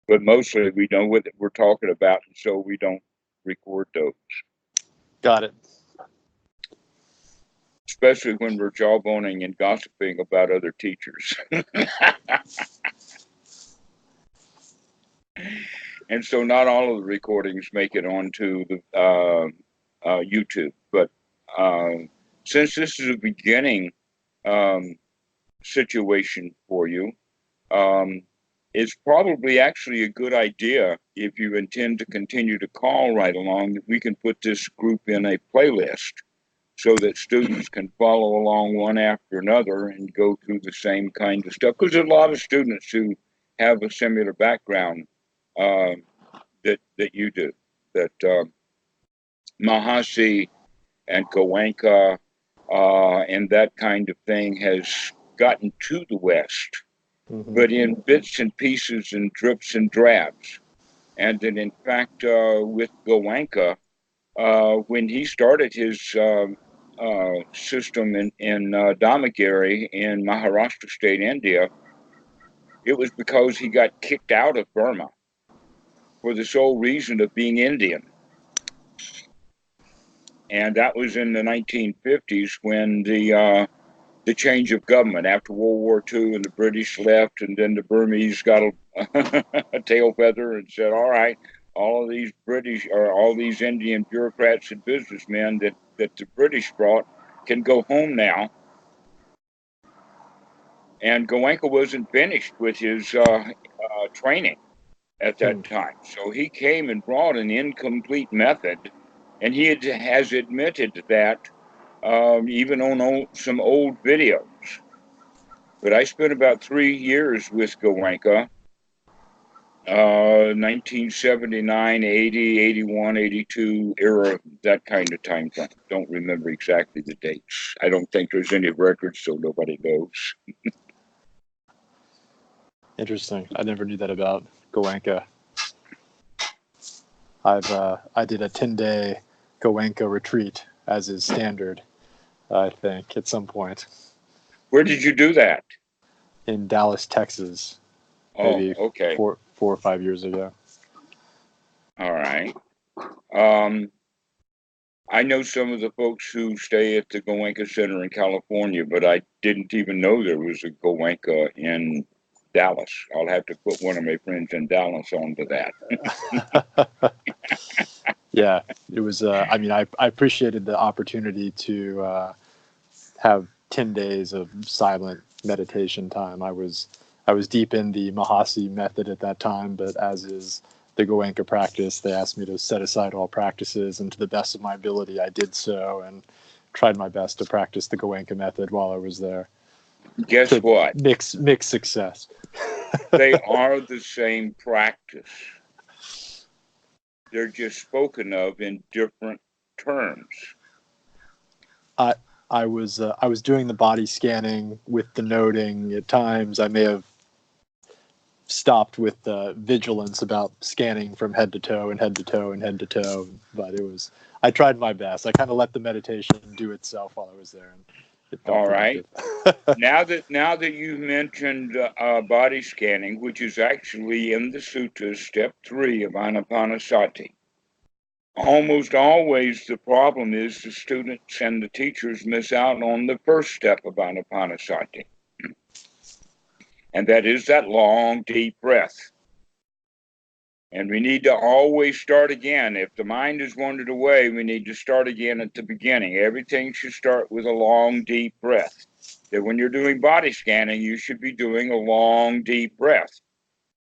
but mostly we know what we're talking about, and so we don't record those, Got it. especially when we're jawboning and gossiping about other teachers. And so not all of the recordings make it onto the YouTube, but since this is a beginning um, situation for you, um, it's probably actually a good idea if you intend to continue to call right along that we can put this group in a playlist so that students can follow along one after another and go through the same kind of stuff. Because there's a lot of students who have a similar background uh, that you do. That Mahasi and Goenka and that kind of thing has gotten to the West, Hmm. but in bits and pieces and drips and drabs. And that in fact, with Goenka, when he started his system in Dhammagiri in Maharashtra state, India, it was because he got kicked out of Burma for the sole reason of being Indian. And that was in the 1950s when the change of government after World War II and the British left, and then the Burmese got a tail feather and said, "All right, all of these British or all these Indian bureaucrats and businessmen that the British brought can go home now." And Goenka wasn't finished with his training at that time, so he came and brought an incomplete method, and has admitted that even on some old videos. But I spent about 3 years with Goenka, 1979, 80, 81, 82 era, that kind of time frame. Don't remember exactly the dates. I don't think there's any records, so nobody knows. Interesting. I never knew that about Goenka. I did a 10-day Goenka retreat as is standard, I think, at some point Where did you do that? in Dallas, Texas, Oh, maybe okay. 4 or 5 years ago. All right. Um, I know some of the folks who stay at the Goenka Center in California, but I didn't even know there was a Goenka in Dallas. I'll have to put one of my friends in Dallas onto that. Yeah, it was. I mean, I appreciated the opportunity to have 10 days of silent meditation time. I was deep in the Mahasi method at that time, but as is the Goenka practice, they asked me to set aside all practices, and to the best of my ability, I did so and tried my best to practice the Goenka method while I was there. Guess To what? mixed success. They are the same practice. They're just spoken of in different terms. I I was doing the body scanning with the noting. At times, I may have stopped with vigilance about scanning from head to toe and head to toe and head to toe. But I tried my best. I kind of let the meditation do itself while I was there, and it felt All right. productive. Now that you've mentioned body scanning, which is actually in the suttas, step 3 of Anapanasati, almost always the problem is the students and the teachers miss out on the first step of Anapanasati, and that is that long, deep breath. And we need to always start again. If the mind has wandered away, we need to start again at the beginning. Everything should start with a long, deep breath. That when you're doing body scanning, you should be doing a long, deep breath.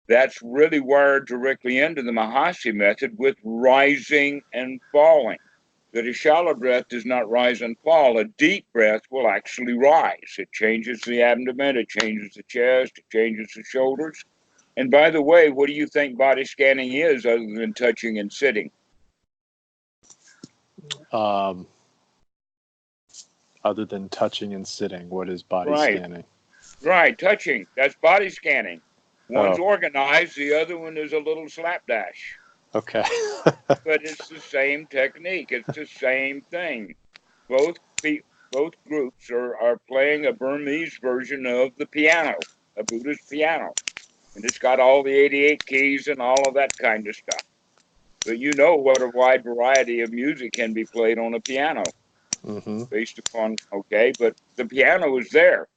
That's really wired directly into the Mahasi method with rising and falling. That a shallow breath does not rise and fall. A deep breath will actually rise. It changes the abdomen, it changes the chest, it changes the shoulders. And by the way, what do you think body scanning is other than touching and sitting? Um, Other than touching and sitting, what is body Right, scanning? right, touching. That's body scanning. One's Oh, organized, the other one is a little slapdash. okay. But it's the same technique. It's the same thing. Both both groups are playing a Burmese version of the piano, a Buddhist piano. and it's got all the 88 keys and all of that kind of stuff. But you know what a wide variety of music can be played on a piano Mm-hmm. based upon, okay, but the piano is there.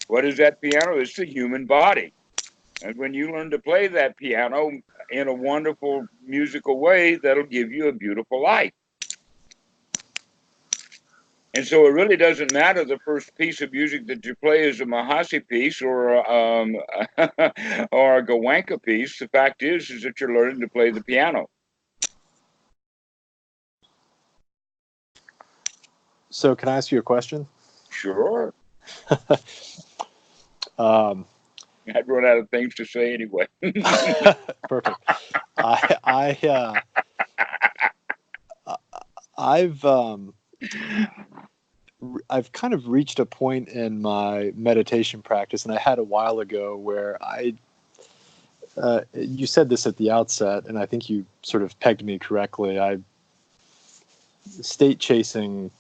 What is that piano? It's the human body. And when you learn to play that piano in a wonderful musical way, that'll give you a beautiful life. And so it really doesn't matter the first piece of music that you play is a Mahasi piece or or a Gawanka piece. The fact is that you're learning to play the piano. So, can I ask you a question? Sure. um, I'd run out of things to say anyway. Perfect. I've I've kind of reached a point in my meditation practice, and I had a while ago where you said this at the outset, and I think you sort of pegged me correctly. State chasing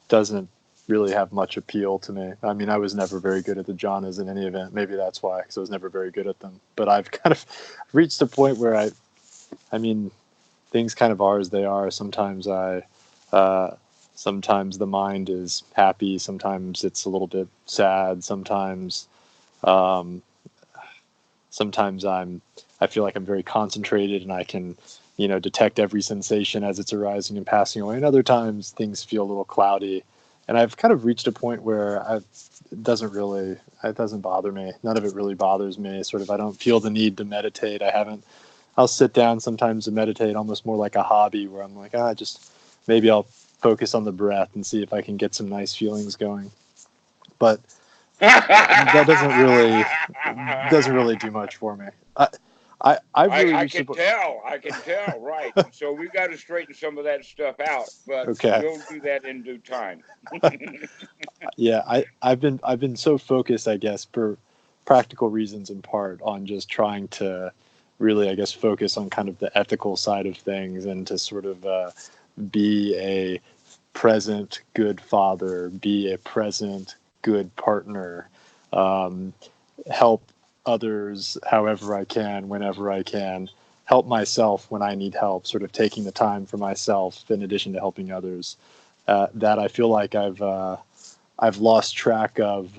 doesn't really have much appeal to me. I mean, I was never very good at the jhanas in any event. Maybe that's why, because I was never very good at them. But I've kind of reached a point where I mean, things kind of are as they are. Sometimes sometimes the mind is happy. Sometimes it's a little bit sad. Um, sometimes I feel like I'm very concentrated and I can, detect every sensation as it's arising and passing away. And other times things feel a little cloudy. And I've kind of reached a point where it doesn't bother me. None of it really bothers me. Sort of, I don't feel the need to meditate. I'll sit down sometimes and meditate almost more like a hobby where I'm like, maybe I'll focus on the breath and see if I can get some nice feelings going. But that doesn't really do much for me. I can tell, right. So we've got to straighten some of that stuff out, but Okay. we'll do that in due time. Yeah, I've been so focused, I guess, for practical reasons in part, on just trying to really, I guess, focus on kind of the ethical side of things and to sort of be a present good father, be a present good partner, help others however I can, whenever I can, help myself when I need help, sort of taking the time for myself in addition to helping others. That I feel like I've lost track of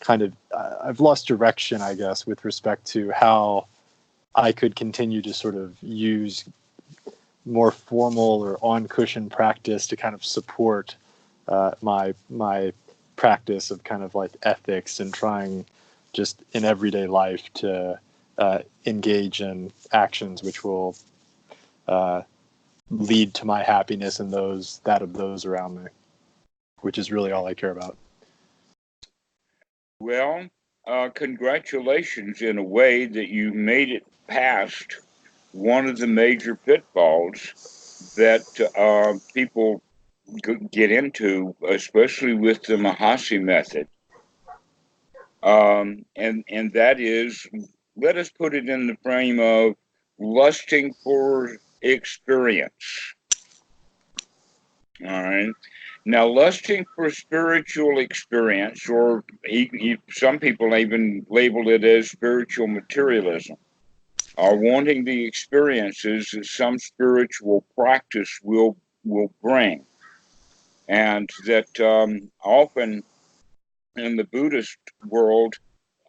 I've lost direction, I guess, with respect to how I could continue to sort of use more formal or on cushion practice to kind of support my practice of kind of like ethics and trying just in everyday life to engage in actions which will lead to my happiness and that of those around me, which is really all I care about. Well, congratulations in a way that you made it past one of the major pitfalls that people get into, especially with the Mahasi method. And that is, let us put it in the frame of lusting for experience. All right. Now, lusting for spiritual experience, or some people even label it as spiritual materialism, are wanting the experiences that some spiritual practice will bring, and that often in the Buddhist world,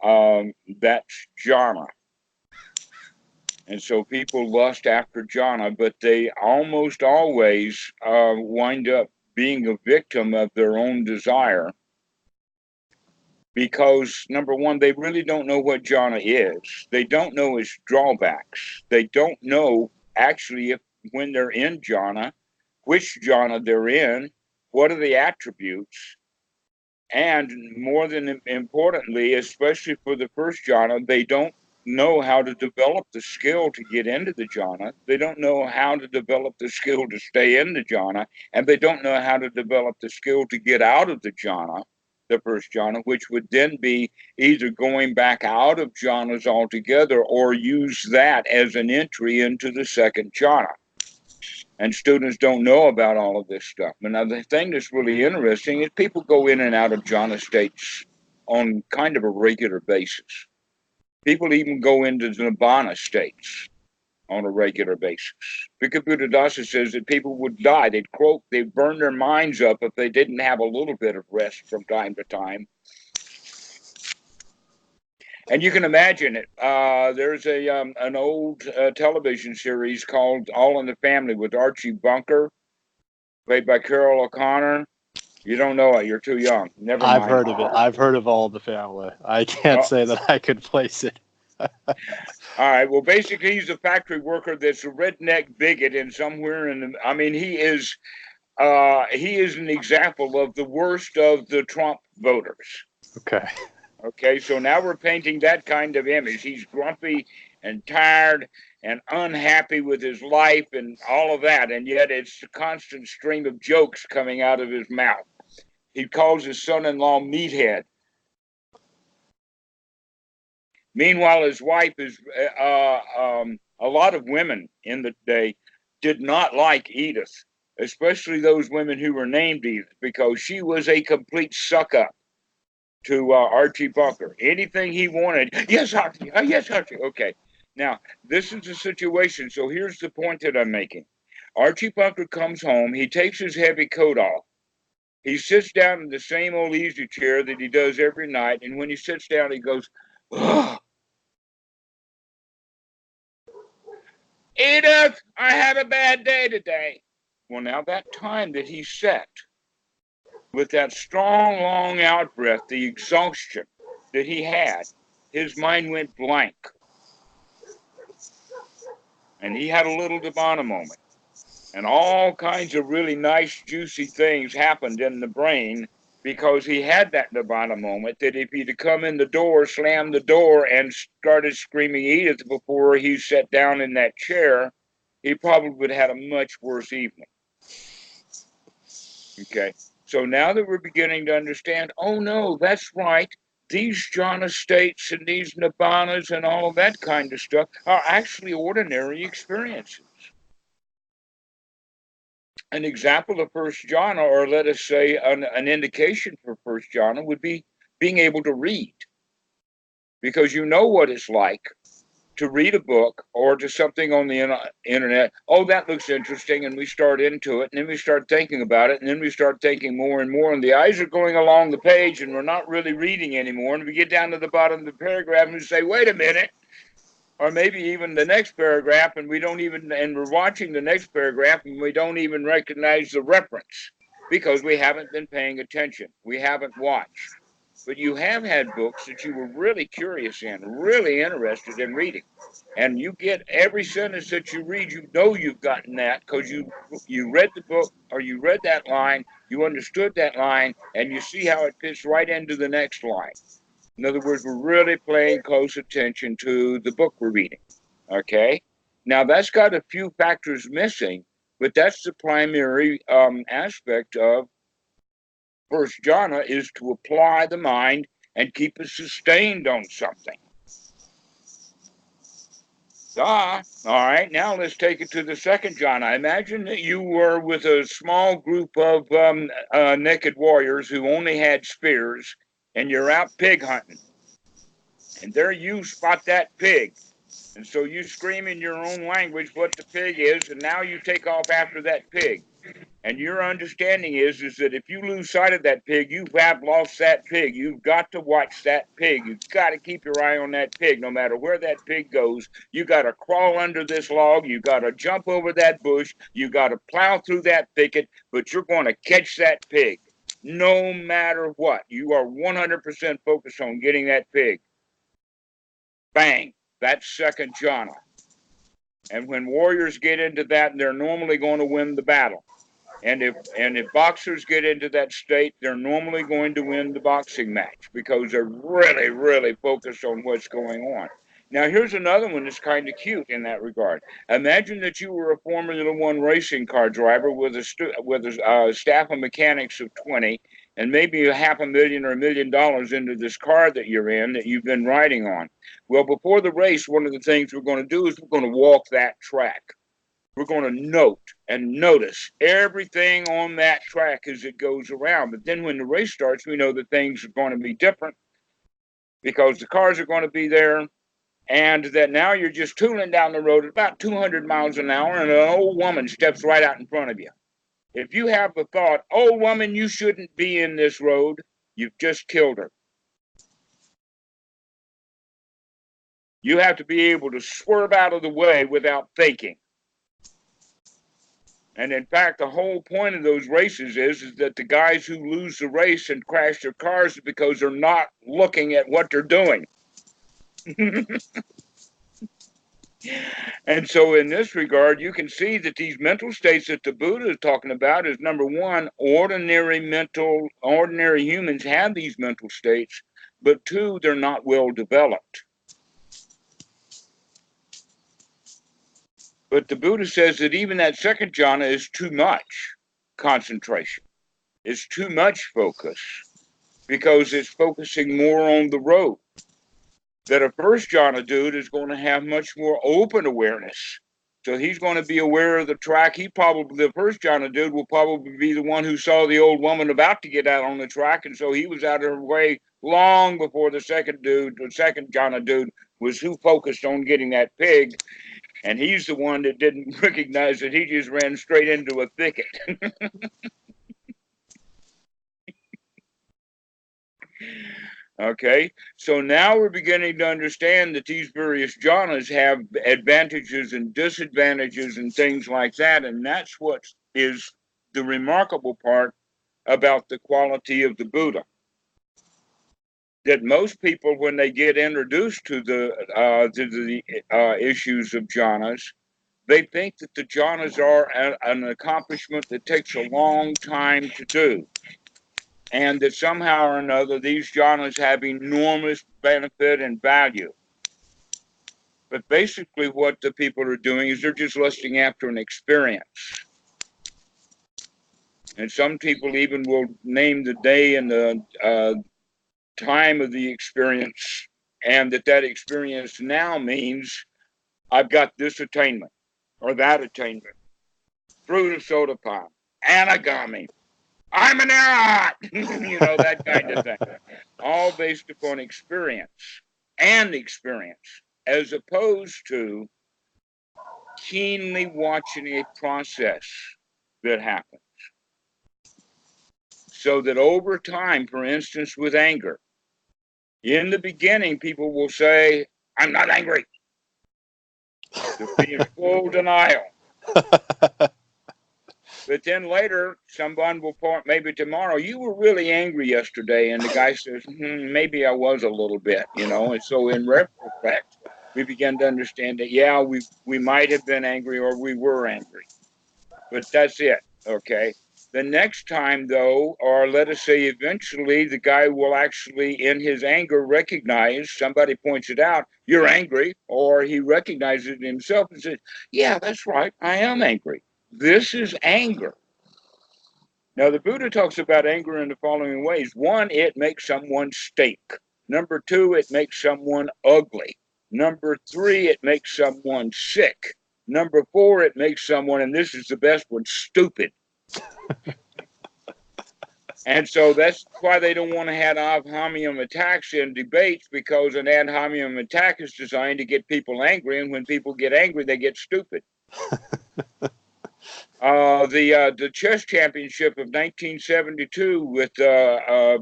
that's jhana. And so people lust after jhana, but they almost always wind up being a victim of their own desire because, number one, they really don't know what jhana is. They don't know its drawbacks. They don't know actually if when they're in jhana, which jhana they're in, what are the attributes, and more than importantly, especially for the first jhana, they don't know how to develop the skill to get into the jhana. They don't know how to develop the skill to stay in the jhana, and they don't know how to develop the skill to get out of the jhana, the first jhana, which would then be either going back out of jhanas altogether or use that as an entry into the second jhana. And students don't know about all of this stuff. And now the thing that's really interesting is people go in and out of jhana states on kind of a regular basis. People even go into the nibbana states on a regular basis. Because Buddhadasa says that people would die. They'd burn their minds up if they didn't have a little bit of rest from time to time. And you can imagine it. There's an old television series called All in the Family with Archie Bunker, played by Carol O'Connor. You don't know it. You're too young. Never mind. I've heard of it. I've heard of All the Family. I can't say that I could place it. All right. Well, basically, he's a factory worker that's a redneck bigot, and somewhere in the, I mean, he is an example of the worst of the Trump voters. Okay. Okay, so now we're painting that kind of image. He's grumpy and tired and unhappy with his life and all of that, and yet it's a constant stream of jokes coming out of his mouth. He calls his son-in-law meathead. Meanwhile, his wife is a lot of women in the day did not like Edith, especially those women who were named Edith, because she was a complete suck-up to Archie Bunker. Anything he wanted, yes, Archie, yes, Archie. Okay, now this is the situation. So here's the point that I'm making. Archie Bunker comes home. He takes his heavy coat off. He sits down in the same old easy chair that he does every night. And when he sits down, he goes, "Ugh. Edith, I have a bad day today." Well, now that time that he sat with that strong, long out breath, the exhaustion that he had, his mind went blank. And he had a little Dhammarato moment. And all kinds of really nice, juicy things happened in the brain because he had that Dhammarato moment that if he'd come in the door, slammed the door, and started screaming Edith before he sat down in that chair, he probably would have had a much worse evening. Okay. So now that we're beginning to understand, oh no, that's right. These jhana states and these nibbanas and all of that kind of stuff are actually ordinary experiences. An example of first jhana, or let us say an indication for first jhana, would be being able to read. Because you know what it's like to read a book or to something on the internet. Oh, that looks interesting. And we start into it, and then we start thinking about it, and then we start thinking more and more. And the eyes are going along the page, and we're not really reading anymore. And we get down to the bottom of the paragraph, and we say, wait a minute. Or maybe even the next paragraph, and we're watching the next paragraph, and we don't even recognize the reference because we haven't been paying attention. We haven't watched. But you have had books that you were really curious in, really interested in reading. And you get every sentence that you read, you know you've gotten that because you read the book or you read that line, you understood that line, and you see how it fits right into the next line. In other words, we're really paying close attention to the book we're reading. Okay? Now, that's got a few factors missing, but that's the primary aspect of first jhana, is to apply the mind and keep it sustained on something. All right, now let's take it to the second jhana. Imagine that you were with a small group of naked warriors who only had spears, and you're out pig hunting. And there you spot that pig. And so you scream in your own language what the pig is, and now you take off after that pig. And your understanding is that if you lose sight of that pig, you have lost that pig. You've got to watch that pig. You've got to keep your eye on that pig. No matter where that pig goes, you got to crawl under this log. You got to jump over that bush. You got to plow through that thicket, but you're going to catch that pig. No matter what, you are 100% focused on getting that pig. Bang, that's second jhana. And when warriors get into that, they're normally going to win the battle. And if boxers get into that state, they're normally going to win the boxing match because they're really, really focused on what's going on. Now, here's another one that's kind of cute in that regard. Imagine that you were a Formula One racing car driver with a staff of mechanics of 20, and maybe $500,000 or $1 million into this car that you're in that you've been riding on. Well, before the race, one of the things we're going to do is we're going to walk that track. We're going to note and notice everything on that track as it goes around. But then when the race starts, we know that things are going to be different because the cars are going to be there. and that now you're just tooling down the road at about 200 miles an hour, and an old woman steps right out in front of you. If you have the thought, "Oh, woman, you shouldn't be in this road," you've just killed her. You have to be able to swerve out of the way without thinking. And in fact, the whole point of those races is that the guys who lose the race and crash their cars is because they're not looking at what they're doing. And so in this regard, you can see that these mental states that the Buddha is talking about is, number one, ordinary humans have these mental states, but two, they're not well developed. But the Buddha says that even that second jhana is too much concentration. It's too much focus because it's focusing more on the road. That a first jhana dude is going to have much more open awareness. So he's going to be aware of the track. The first jhana dude will probably be the one who saw the old woman about to get out on the track. And so he was out of her way long before the second jhana dude was who focused on getting that pig. And he's the one that didn't recognize that he just ran straight into a thicket. Okay, so now we're beginning to understand that these various jhanas have advantages and disadvantages and things like that. And that's what is the remarkable part about the quality of the Buddha. That most people, when they get introduced to the issues of jhanas, they think that the jhanas are an accomplishment that takes a long time to do, and that somehow or another these jhanas have enormous benefit and value. But basically what the people are doing is they're just lusting after an experience. And some people even will name the day and the time of the experience, and that experience now means I've got this attainment or that attainment. Fruit of soda pop, anagami, I'm an arahat, that kind of thing. All based upon experience, as opposed to keenly watching a process that happens. So that over time, for instance, with anger, in the beginning, people will say, "I'm not angry." They'll be in full denial. But then later, someone will point, maybe tomorrow, "You were really angry yesterday." And the guy says, "Maybe I was a little bit," And so in retrospect, we begin to understand that, yeah, we might have been angry or we were angry. But that's it, okay? The next time, though, or let us say eventually, the guy will actually, in his anger, recognize, somebody points it out, "You're angry," or he recognizes it himself and says, "Yeah, that's right, I am angry. This is anger." Now, the Buddha talks about anger in the following ways. One, it makes someone stink. Number two, it makes someone ugly. Number three, it makes someone sick. Number four, it makes someone, and this is the best one, stupid. And so that's why they don't want to have ad hominem attacks in debates, because an ad hominem attack is designed to get people angry, and when people get angry, they get stupid. The chess championship of 1972 with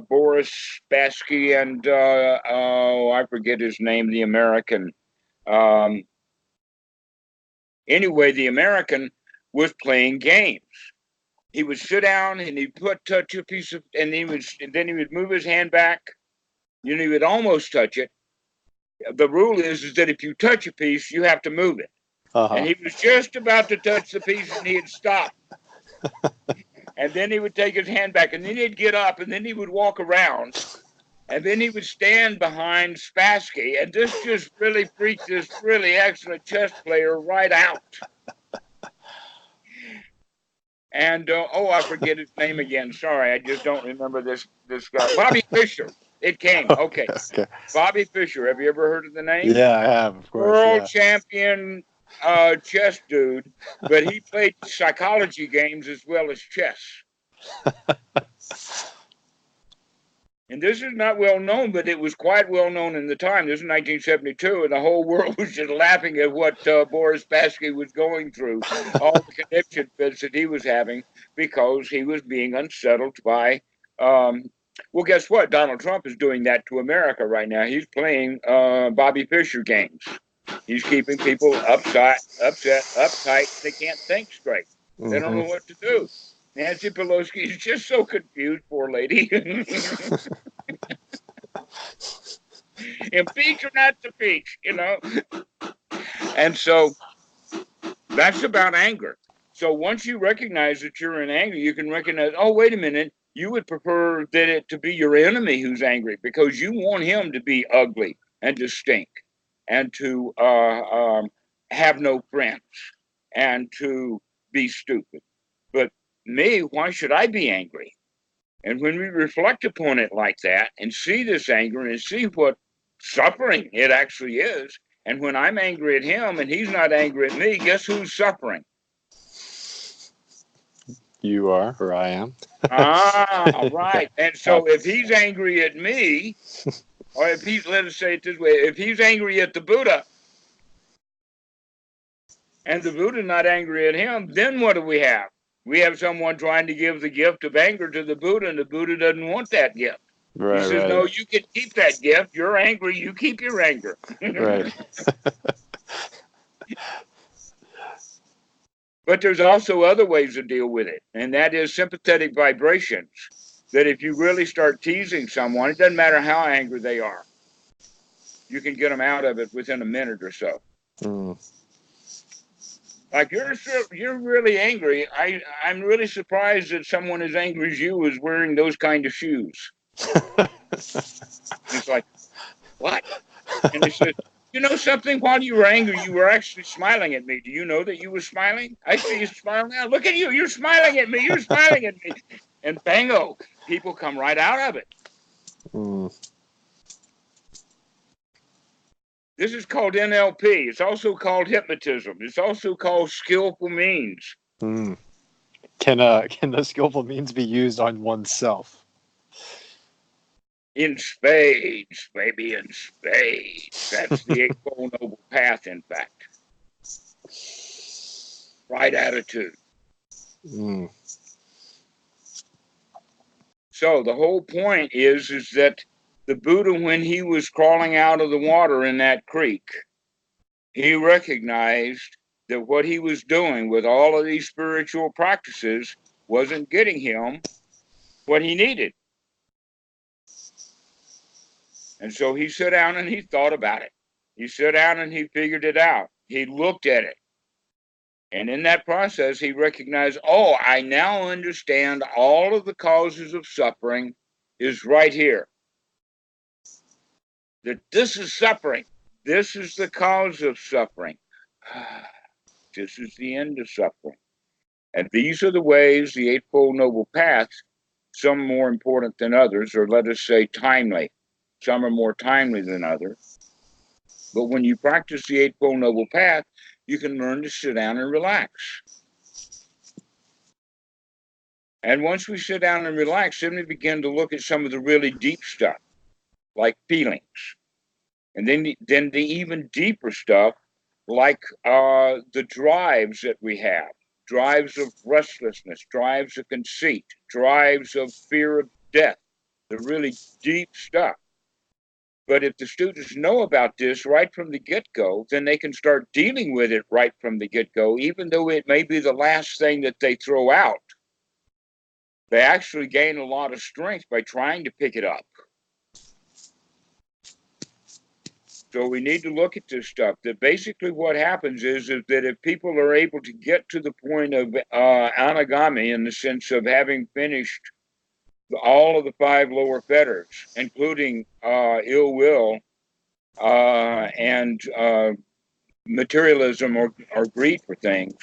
Boris Spassky and I forget his name, the American. Anyway, the American was playing games. He would sit down and he'd touch a piece of, and then he would move his hand back. He would almost touch it. The rule is that if you touch a piece, you have to move it. Uh-huh. And he was just about to touch the piece, and he'd stop. And then he would take his hand back, and then he'd get up, and then he would walk around, and then he would stand behind Spassky, and this just really freaked this really excellent chess player right out. And I forget his name again. Sorry, I just don't remember this guy. Bobby Fischer. It came. Okay. Bobby Fischer. Have you ever heard of the name? Yeah, I have, of course. World champion chess dude, but he played psychology games as well as chess. And this is not well known, but it was quite well known in the time. This is 1972, and the whole world was just laughing at what Boris Spassky was going through, all the conniption fits that he was having because he was being unsettled by. Well, guess what? Donald Trump is doing that to America right now. He's playing Bobby Fischer games. He's keeping people upset, uptight. They can't think straight. They don't Mm-hmm. know what to do. Nancy Pelosi is just so confused, poor lady. Impeach or not to impeach, you know? And so that's about anger. So once you recognize that you're in anger, you can recognize, oh, wait a minute, you would prefer that it to be your enemy who's angry because you want him to be ugly and to stink and to have no friends and to be stupid. But me, why should I be angry? And when we reflect upon it like that and see this anger and see what suffering it actually is, and when I'm angry at him and he's not angry at me, guess who's suffering? You are, or I am. Ah, right. And so if he's angry at me, or if he's, let us say it this way, if he's angry at the Buddha and the Buddha not angry at him, then what do we have? We have someone trying to give the gift of anger to the Buddha, and the Buddha doesn't want that gift. He Right, says, right, no, you can keep that gift. You're angry. You keep your anger. right. But there's also other ways to deal with it, and that is sympathetic vibrations. That if you really start teasing someone, it doesn't matter how angry they are, you can get them out of it within a minute or so. Mm. Like you're really angry. I'm really surprised that someone as angry as you is wearing those kind of shoes. It's like, what? And they said, you know something? While you were angry, you were actually smiling at me. Do you know that you were smiling? I see you smile now. Look at you. You're smiling at me. You're smiling at me. And bango, people come right out of it. Mm. This is called NLP. It's also called hypnotism. It's also called skillful means. Mm. Can the skillful means be used on oneself? In spades, baby, in spades. That's the Eightfold Noble Path, in fact. Right attitude. Mm. So the whole point is that the Buddha, when he was crawling out of the water in that creek, he recognized that what he was doing with all of these spiritual practices wasn't getting him what he needed. And so he sat down and he thought about it. He sat down and he figured it out. He looked at it. And in that process, he recognized, oh, I now understand all of the causes of suffering is right here. That this is suffering. This is the cause of suffering. This is the end of suffering. And these are the ways, the Eightfold Noble Path, some more important than others, or let us say timely. Some are more timely than others. But when you practice the Eightfold Noble Path, you can learn to sit down and relax. And once we sit down and relax, then we begin to look at some of the really deep stuff, like feelings. And then the even deeper stuff, like the drives that we have, drives of restlessness, drives of conceit, drives of fear of death, the really deep stuff. But if the students know about this right from the get-go, then they can start dealing with it right from the get-go, even though it may be the last thing that they throw out. They actually gain a lot of strength by trying to pick it up. So we need to look at this stuff. That basically what happens is that if people are able to get to the point of anagami, in the sense of having finished all of the 5 lower fetters, including ill will and materialism or greed for things,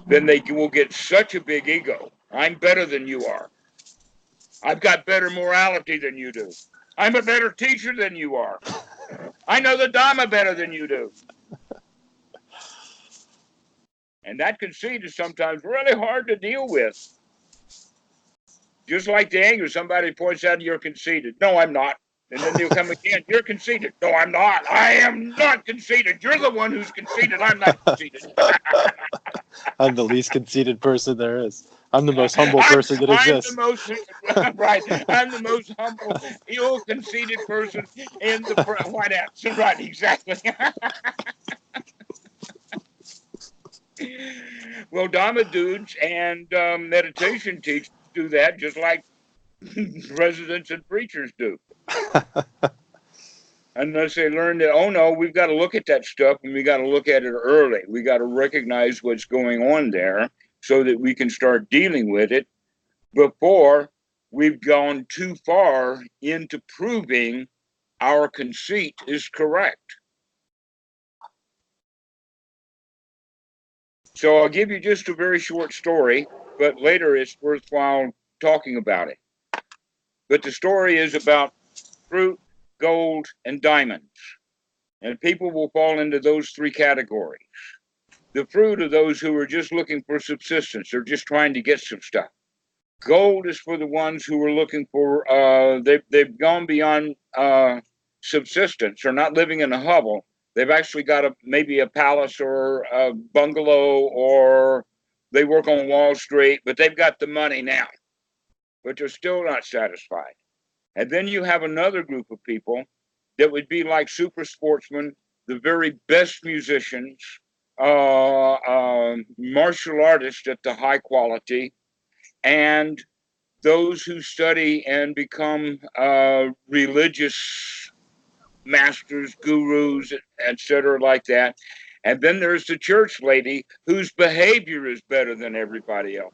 then they will get such a big ego. I'm better than you are. I've got better morality than you do. I'm a better teacher than you are. I know the Dhamma better than you do. And that conceit is sometimes really hard to deal with. Just like the anger, somebody points out you're conceited. No, I'm not. And then they'll come again. You're conceited. No, I'm not. I am not conceited. You're the one who's conceited. I'm not conceited. I'm the least conceited person there is. I'm the most humble I'm person that I'm the exists. most right. I'm the most humble, ill-conceited person in the White House. Right, exactly. Well, Dharma dudes and meditation teachers do that just like residents and preachers do. Unless they learn that, oh no, we've got to look at that stuff and we got to look at it early. We got to recognize what's going on there so that we can start dealing with it before we've gone too far into proving our conceit is correct. So I'll give you just a very short story, but later it's worthwhile talking about it. But the story is about fruit, gold, and diamonds. And people will fall into those three categories. The fruit are those who are just looking for subsistence. They're just trying to get some stuff. Gold is for the ones who are looking for, they've gone beyond subsistence. They're not living in a hovel. They've actually got maybe a palace or a bungalow, or they work on Wall Street, but they've got the money now, but they're still not satisfied. And then you have another group of people that would be like super sportsmen, the very best musicians, martial artists at the high quality, and those who study and become religious masters, gurus, etc., like that. And then there's the church lady whose behavior is better than everybody else.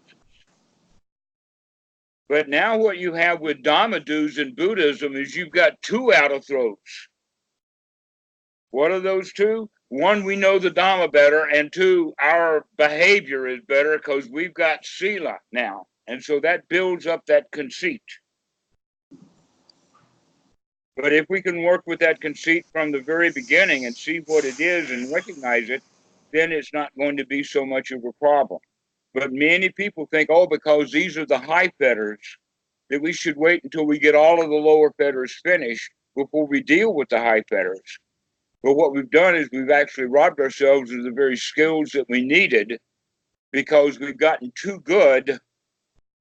But now what you have with Dhammadus in Buddhism is you've got two out of throats. What are those two? One, we know the Dhamma better, and two, our behavior is better because we've got Sila now. And so that builds up that conceit. But if we can work with that conceit from the very beginning and see what it is and recognize it, then it's not going to be so much of a problem. But many people think, oh, because these are the high fetters, that we should wait until we get all of the lower fetters finished before we deal with the high fetters. But what we've done is we've actually robbed ourselves of the very skills that we needed because we've gotten too good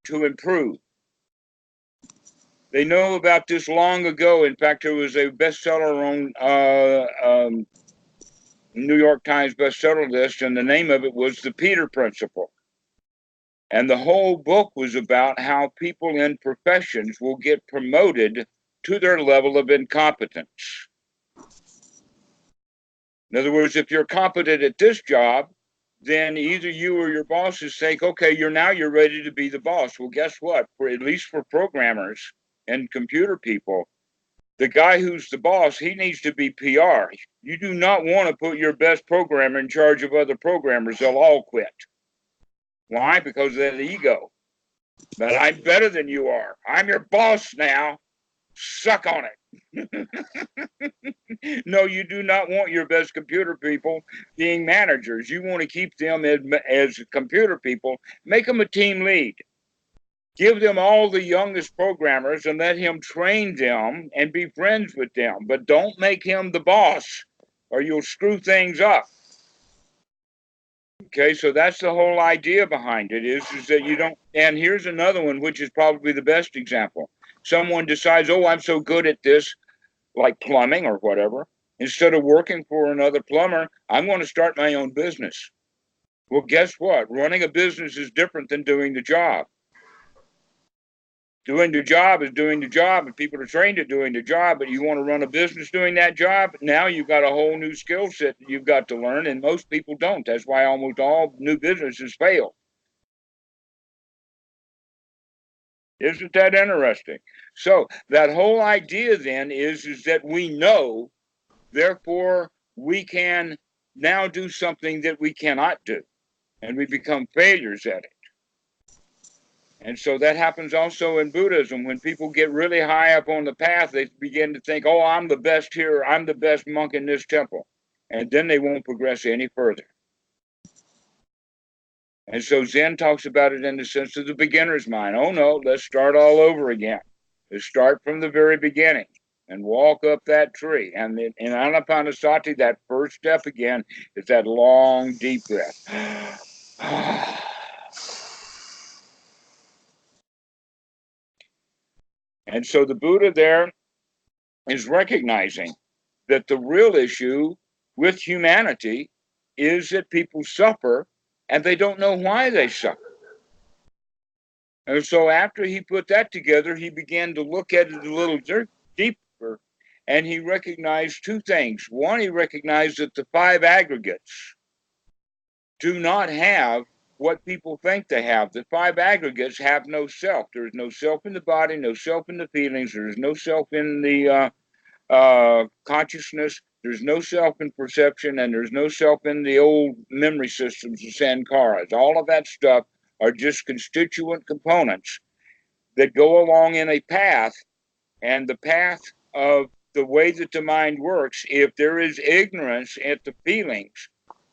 to improve. They know about this long ago. In fact, there was a bestseller on New York Times bestseller list, and the name of it was The Peter Principle. And the whole book was about how people in professions will get promoted to their level of incompetence. In other words, if you're competent at this job, then either you or your bosses think, okay, you're ready to be the boss. Well, guess what? At least for programmers and computer people, the guy who's the boss, he needs to be PR. You do not want to put your best programmer in charge of other programmers. They'll all quit. Why? Because of that ego. But I'm better than you are. I'm your boss now. Suck on it. No, you do not want your best computer people being managers. You want to keep them as computer people. Make them a team lead. Give them all the youngest programmers and let him train them and be friends with them. But don't make him the boss or you'll screw things up. Okay, so that's the whole idea behind it is that you don't. And here's another one, which is probably the best example. Someone decides, oh, I'm so good at this, like plumbing or whatever. Instead of working for another plumber, I'm going to start my own business. Well, guess what? Running a business is different than doing the job. Doing the job is doing the job, and people are trained at doing the job, but you want to run a business doing that job, now you've got a whole new skill set that you've got to learn, and most people don't. That's why almost all new businesses fail. Isn't that interesting? So that whole idea then is that we know, therefore we can now do something that we cannot do, and we become failures at it. And so that happens also in Buddhism. When people get really high up on the path, they begin to think, oh, I'm the best here. I'm the best monk in this temple. And then they won't progress any further. And so Zen talks about it in the sense of the beginner's mind. Oh no, let's start all over again. Let's start from the very beginning and walk up that tree. And in Anapanasati, that first step again is that long, deep breath. And so the Buddha there is recognizing that the real issue with humanity is that people suffer and they don't know why they suffer. And so after he put that together, he began to look at it a little deeper, and he recognized two things. One, he recognized that the five aggregates do not have what people think they have. The five aggregates have no self. There is no self in the body, no self in the feelings, there is no self in the consciousness, there's no self in perception, and there's no self in the old memory systems, the sankharas. All of that stuff are just constituent components that go along in a path, and the path of the way that the mind works, if there is ignorance at the feelings,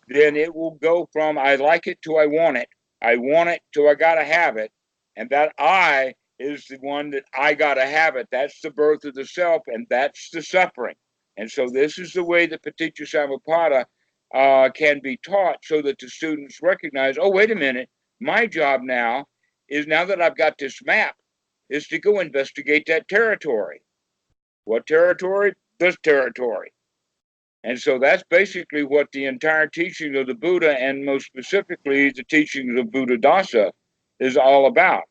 then it will go from I like it to I want it to I gotta have it, and that I is the one that I gotta have it. That's the birth of the self, and that's the suffering. And so this is the way that Paticca Samuppada can be taught, so that the students recognize, oh, wait a minute, my job now is, now that I've got this map, is to go investigate that territory. What territory? This territory. And so that's basically what the entire teaching of the Buddha, and most specifically the teachings of Buddha Dasa, is all about.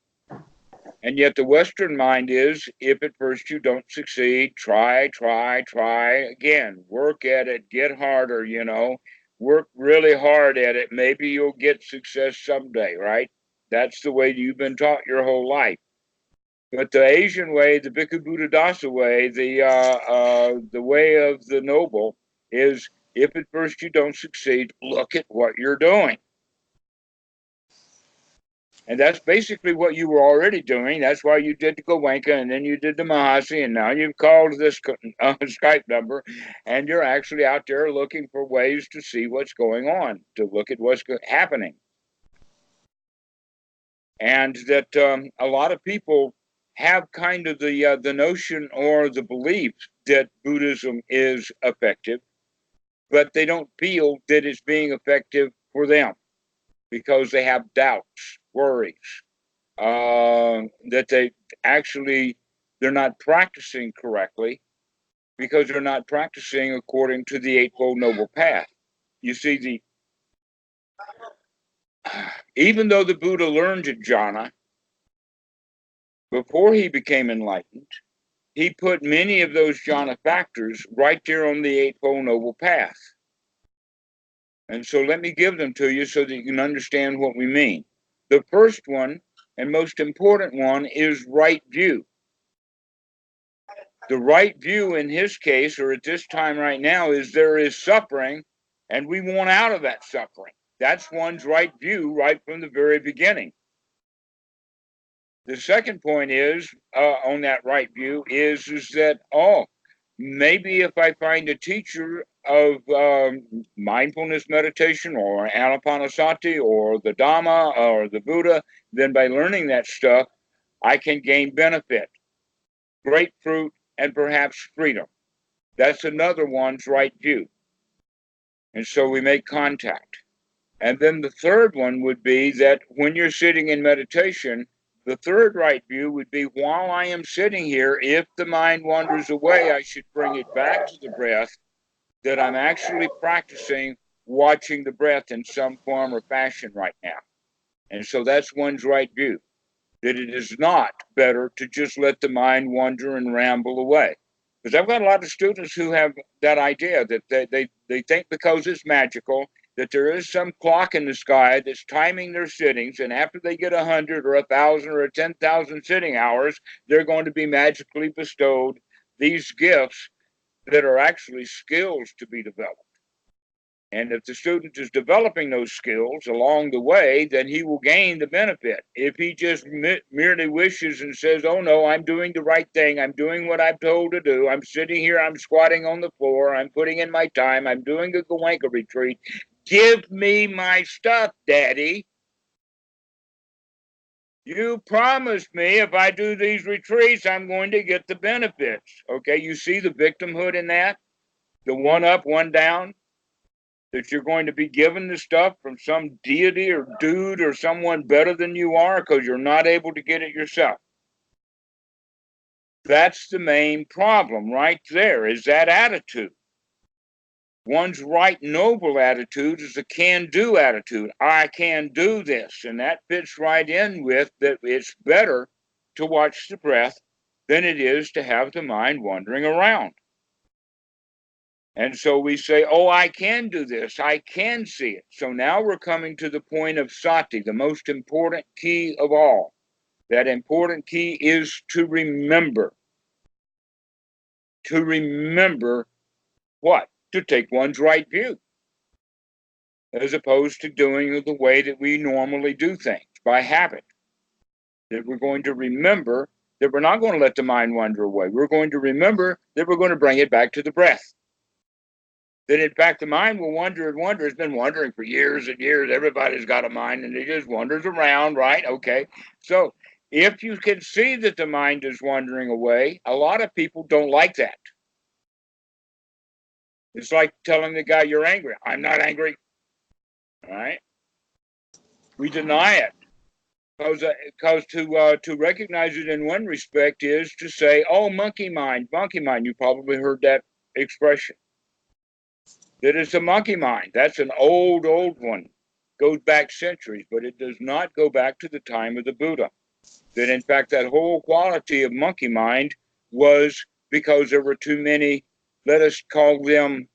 And yet the Western mind is, if at first you don't succeed, try again. Work at it, get harder, work really hard at it. Maybe you'll get success someday, right? That's the way you've been taught your whole life. But the Asian way, the Bhikkhu Buddha Dasa way, the way of the noble is, if at first you don't succeed, look at what you're doing. And that's basically what you were already doing. That's why you did the Goenka, and then you did the Mahasi, and now you've called this Skype number, and you're actually out there looking for ways to see what's going on, to look at what's happening. And that a lot of people have kind of the notion or the belief that Buddhism is effective, but they don't feel that it's being effective for them because they have doubts, worries, that they're not practicing correctly because they're not practicing according to the Eightfold Noble Path. You see, even though the Buddha learned jhana before he became enlightened, he put many of those jhana factors right there on the Eightfold Noble Path. And so let me give them to you so that you can understand what we mean. The first one, and most important one, is right view. The right view in his case, or at this time right now, is there is suffering, and we want out of that suffering. That's one's right view right from the very beginning. The second point is, on that right view, is that, maybe if I find a teacher of mindfulness meditation or Anapanasati or the Dhamma or the Buddha, then by learning that stuff, I can gain benefit, great fruit, and perhaps freedom. That's another one's right view. And so we make contact. And then the third one would be that when you're sitting in meditation, the third right view would be, while I am sitting here, if the mind wanders away, I should bring it back to the breath, that I'm actually practicing watching the breath in some form or fashion right now. And so that's one's right view, that it is not better to just let the mind wander and ramble away. Because I've got a lot of students who have that idea that they think because it's magical, that there is some clock in the sky that's timing their sittings, and after they get 100 or 1,000 or 10,000 sitting hours, they're going to be magically bestowed these gifts that are actually skills to be developed. And if the student is developing those skills along the way, then he will gain the benefit. If he just merely wishes and says, oh no, I'm doing the right thing, I'm doing what I'm told to do, I'm sitting here, I'm squatting on the floor, I'm putting in my time, I'm doing a Goenka retreat, give me my stuff, Daddy. You promised me if I do these retreats, I'm going to get the benefits. Okay, you see the victimhood in that? The one up, one down? That you're going to be given the stuff from some deity or dude or someone better than you are because you're not able to get it yourself. That's the main problem right there, is that attitude. One's right noble attitude is a can-do attitude. I can do this. And that fits right in with that it's better to watch the breath than it is to have the mind wandering around. And so we say, oh, I can do this. I can see it. So now we're coming to the point of sati, the most important key of all. That important key is to remember. To remember what? To take one's right view, as opposed to doing it the way that we normally do things, by habit. That we're going to remember that we're not going to let the mind wander away. We're going to remember that we're going to bring it back to the breath. That in fact the mind will wander and wander. It's been wandering for years and years. Everybody's got a mind and it just wanders around, right? Okay. So if you can see that the mind is wandering away, a lot of people don't like that. It's like telling the guy you're angry. I'm not angry. All right. We deny it. Because to recognize it in one respect is to say, oh, monkey mind, monkey mind. You probably heard that expression. That it's a monkey mind. That's an old one. Goes back centuries, but it does not go back to the time of the Buddha. That in fact, that whole quality of monkey mind was because there were too many, let us call them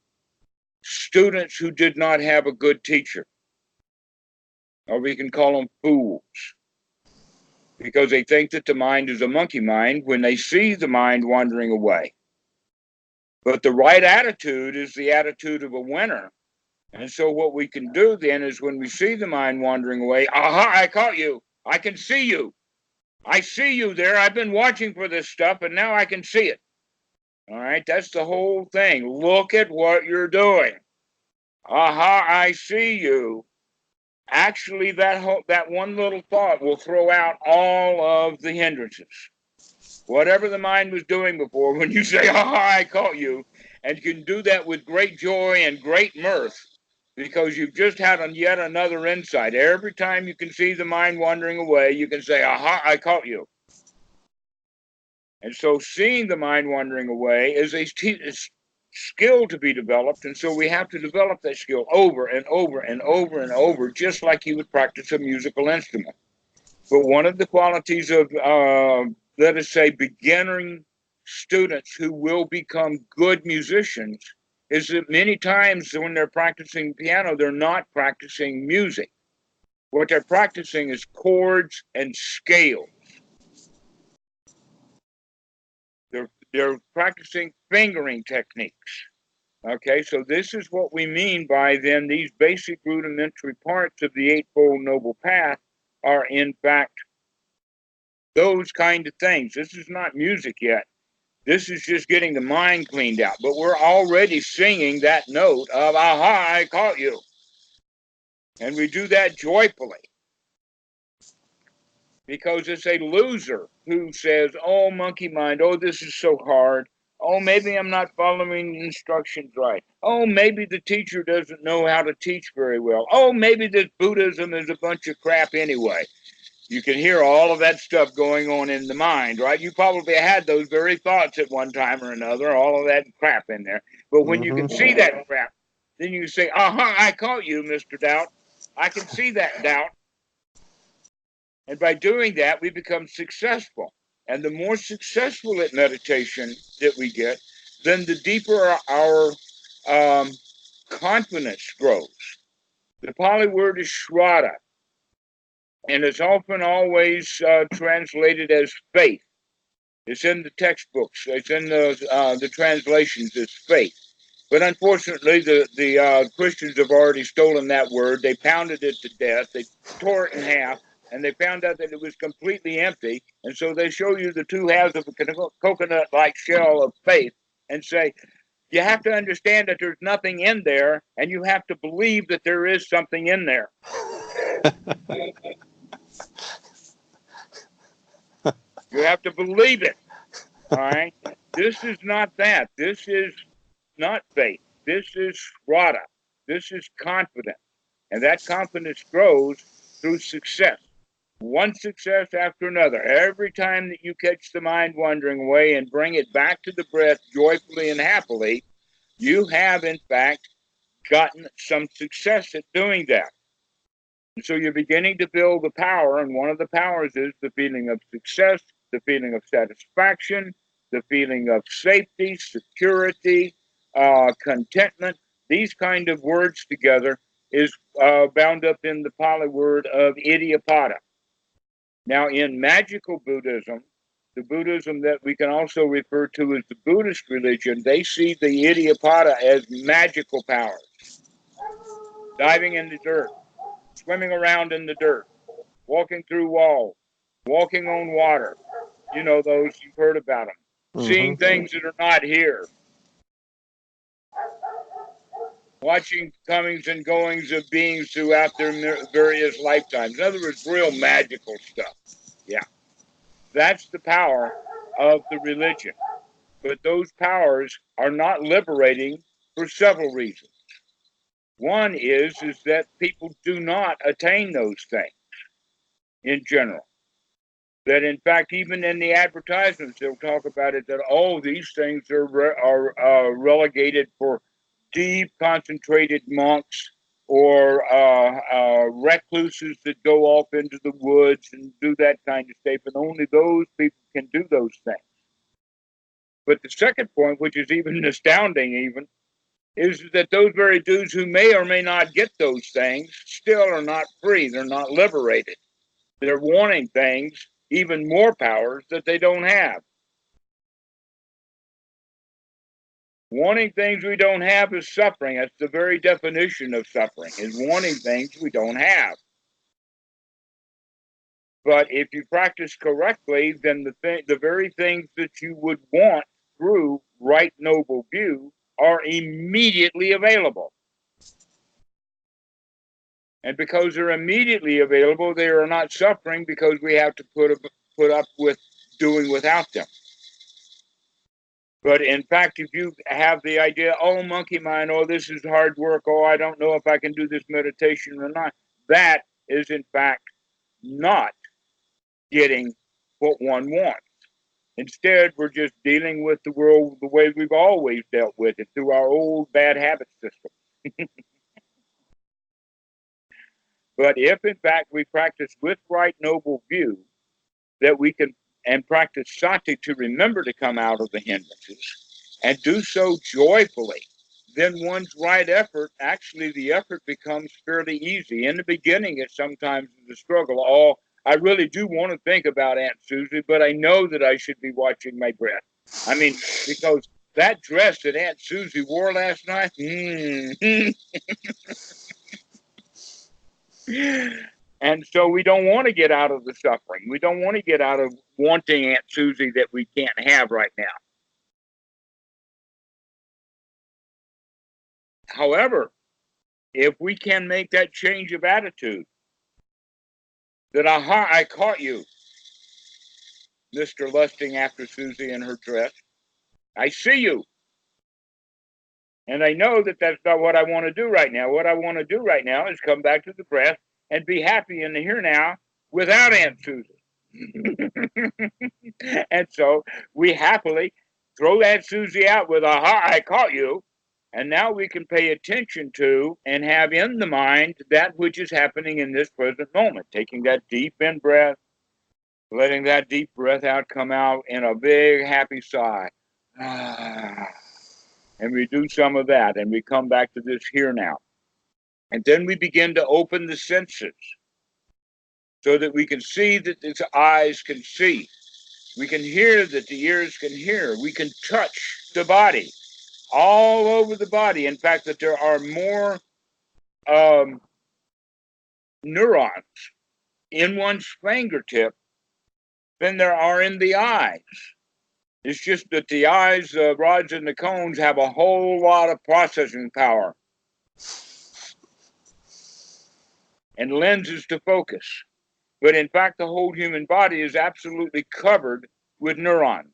students who did not have a good teacher. Or we can call them fools. Because they think that the mind is a monkey mind when they see the mind wandering away. But the right attitude is the attitude of a winner. And so what we can do then is when we see the mind wandering away, aha, I caught you. I can see you. I see you there. I've been watching for this stuff and now I can see it. All right, that's the whole thing. Look at what you're doing. Aha, I see you. Actually, that one little thought will throw out all of the hindrances. Whatever the mind was doing before, when you say, aha, I caught you, and you can do that with great joy and great mirth, because you've just had yet another insight. Every time you can see the mind wandering away, you can say, aha, I caught you. And so seeing the mind wandering away is a skill to be developed, and so we have to develop that skill over and over and over and over, just like you would practice a musical instrument. But one of the qualities of, let us say, beginning students who will become good musicians is that many times when they're practicing piano, they're not practicing music. What they're practicing is chords and scales. They're practicing fingering techniques. Okay, so this is what we mean by then these basic rudimentary parts of the Eightfold Noble Path are in fact those kind of things. This is not music yet. This is just getting the mind cleaned out. But we're already singing that note of, aha, I caught you. And we do that joyfully. Because it's a loser who says, oh, monkey mind, oh, this is so hard. Oh, maybe I'm not following instructions right. Oh, maybe the teacher doesn't know how to teach very well. Oh, maybe this Buddhism is a bunch of crap anyway. You can hear all of that stuff going on in the mind, right? You probably had those very thoughts at one time or another, all of that crap in there. But when you can see that crap, then you say, aha, I caught you, Mr. Doubt. I can see that doubt. And by doing that, we become successful. And the more successful at meditation that we get, then the deeper our confidence grows. The Pali word is shraddha, and it's often always translated as faith. It's in the textbooks. It's in the translations as faith. But unfortunately, the Christians have already stolen that word. They pounded it to death. They tore it in half, and they found out that it was completely empty. And so they show you the two halves of a coconut-like shell of faith and say, you have to understand that there's nothing in there, and you have to believe that there is something in there. You have to believe it. All right. This is not that. This is not faith. This is strata. This is confidence. And that confidence grows through success. One success after another. Every time that you catch the mind wandering away and bring it back to the breath joyfully and happily, you have, in fact, gotten some success at doing that. And so you're beginning to build the power, and one of the powers is the feeling of success, the feeling of satisfaction, the feeling of safety, security, contentment. These kind of words together is bound up in the Pali word of Iddhyapada. Now, in magical Buddhism, the Buddhism that we can also refer to as the Buddhist religion, they see the Iddhyapada as magical powers. Diving in the dirt, swimming around in the dirt, walking through walls, walking on water. You know those, you've heard about them. Seeing things that are not here. Watching comings and goings of beings throughout their various lifetimes. In other words, real magical stuff. Yeah. That's the power of the religion. But those powers are not liberating for several reasons. One is that people do not attain those things in general. That in fact, even in the advertisements, they'll talk about it that, oh, these things are relegated for deep, concentrated monks or recluses that go off into the woods and do that kind of stuff, and only those people can do those things. But the second point, which is even astounding, even, is that those very dudes who may or may not get those things still are not free. They're not liberated. They're wanting things, even more powers that they don't have. Wanting things we don't have is suffering. That's the very definition of suffering, is wanting things we don't have. But if you practice correctly, then the very things that you would want through right noble view are immediately available. And because they're immediately available, they are not suffering because we have to put up with doing without them. But in fact, if you have the idea, oh, monkey mind, oh, this is hard work, oh, I don't know if I can do this meditation or not, that is in fact not getting what one wants. Instead, we're just dealing with the world the way we've always dealt with it, through our old bad habit system. But if in fact we practice with right noble view, that we can, and practice sati to remember to come out of the hindrances, and do so joyfully, then one's right effort, actually the effort becomes fairly easy. In the beginning, it sometimes is a struggle. Oh, I really do want to think about Aunt Susie, but I know that I should be watching my breath. I mean, because that dress that Aunt Susie wore last night, and so we don't want to get out of the suffering. We don't want to get out of wanting Aunt Susie that we can't have right now. However, if we can make that change of attitude, that, aha, I caught you, Mr. Lusting after Susie in her dress. I see you. And I know that that's not what I want to do right now. What I want to do right now is come back to the breath and be happy in the here now without Aunt Susie. And so we happily throw Aunt Susie out with, aha, I caught you. And now we can pay attention to and have in the mind that which is happening in this present moment, taking that deep in breath, letting that deep breath out come out in a big happy sigh. And we do some of that, and we come back to this here now. And then we begin to open the senses so that we can see that the eyes can see. We can hear that the ears can hear. We can touch the body, all over the body. In fact, that there are more neurons in one's fingertip than there are in the eyes. It's just that the eyes, rods and the cones have a whole lot of processing power and lenses to focus. But in fact, the whole human body is absolutely covered with neurons.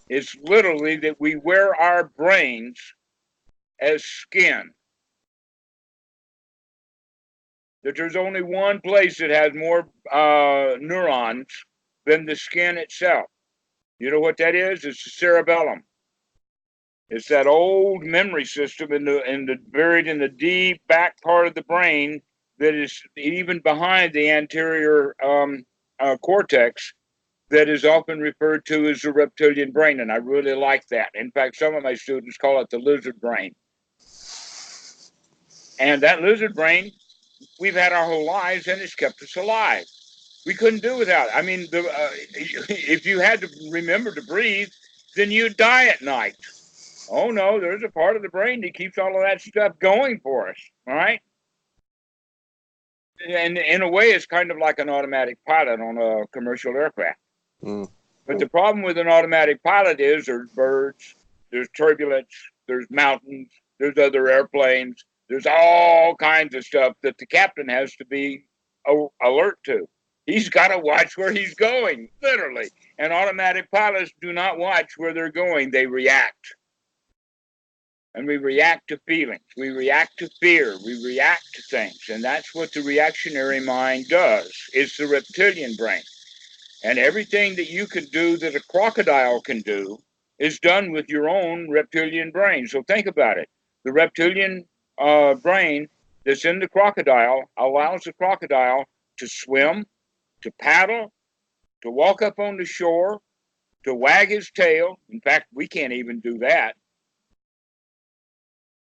It's literally that we wear our brains as skin. That there's only one place that has more neurons than the skin itself. You know what that is? It's the cerebellum. It's that old memory system in the buried in the deep back part of the brain that is even behind the anterior cortex, that is often referred to as the reptilian brain, and I really like that. In fact, some of my students call it the lizard brain. And that lizard brain, we've had our whole lives, and it's kept us alive. We couldn't do without it. I mean, if you had to remember to breathe, then you'd die at night. Oh no, there's a part of the brain that keeps all of that stuff going for us. All right. And in a way, it's kind of like an automatic pilot on a commercial aircraft. Mm. But the problem with an automatic pilot is there's birds, there's turbulence, there's mountains, there's other airplanes, there's all kinds of stuff that the captain has to be alert to. He's got to watch where he's going, literally. And automatic pilots do not watch where they're going. They react. And we react to feelings. We react to fear. We react to things. And that's what the reactionary mind does. It's the reptilian brain. And everything that you can do that a crocodile can do is done with your own reptilian brain. So think about it. The reptilian brain that's in the crocodile allows the crocodile to swim, to paddle, to walk up on the shore, to wag his tail. In fact, we can't even do that.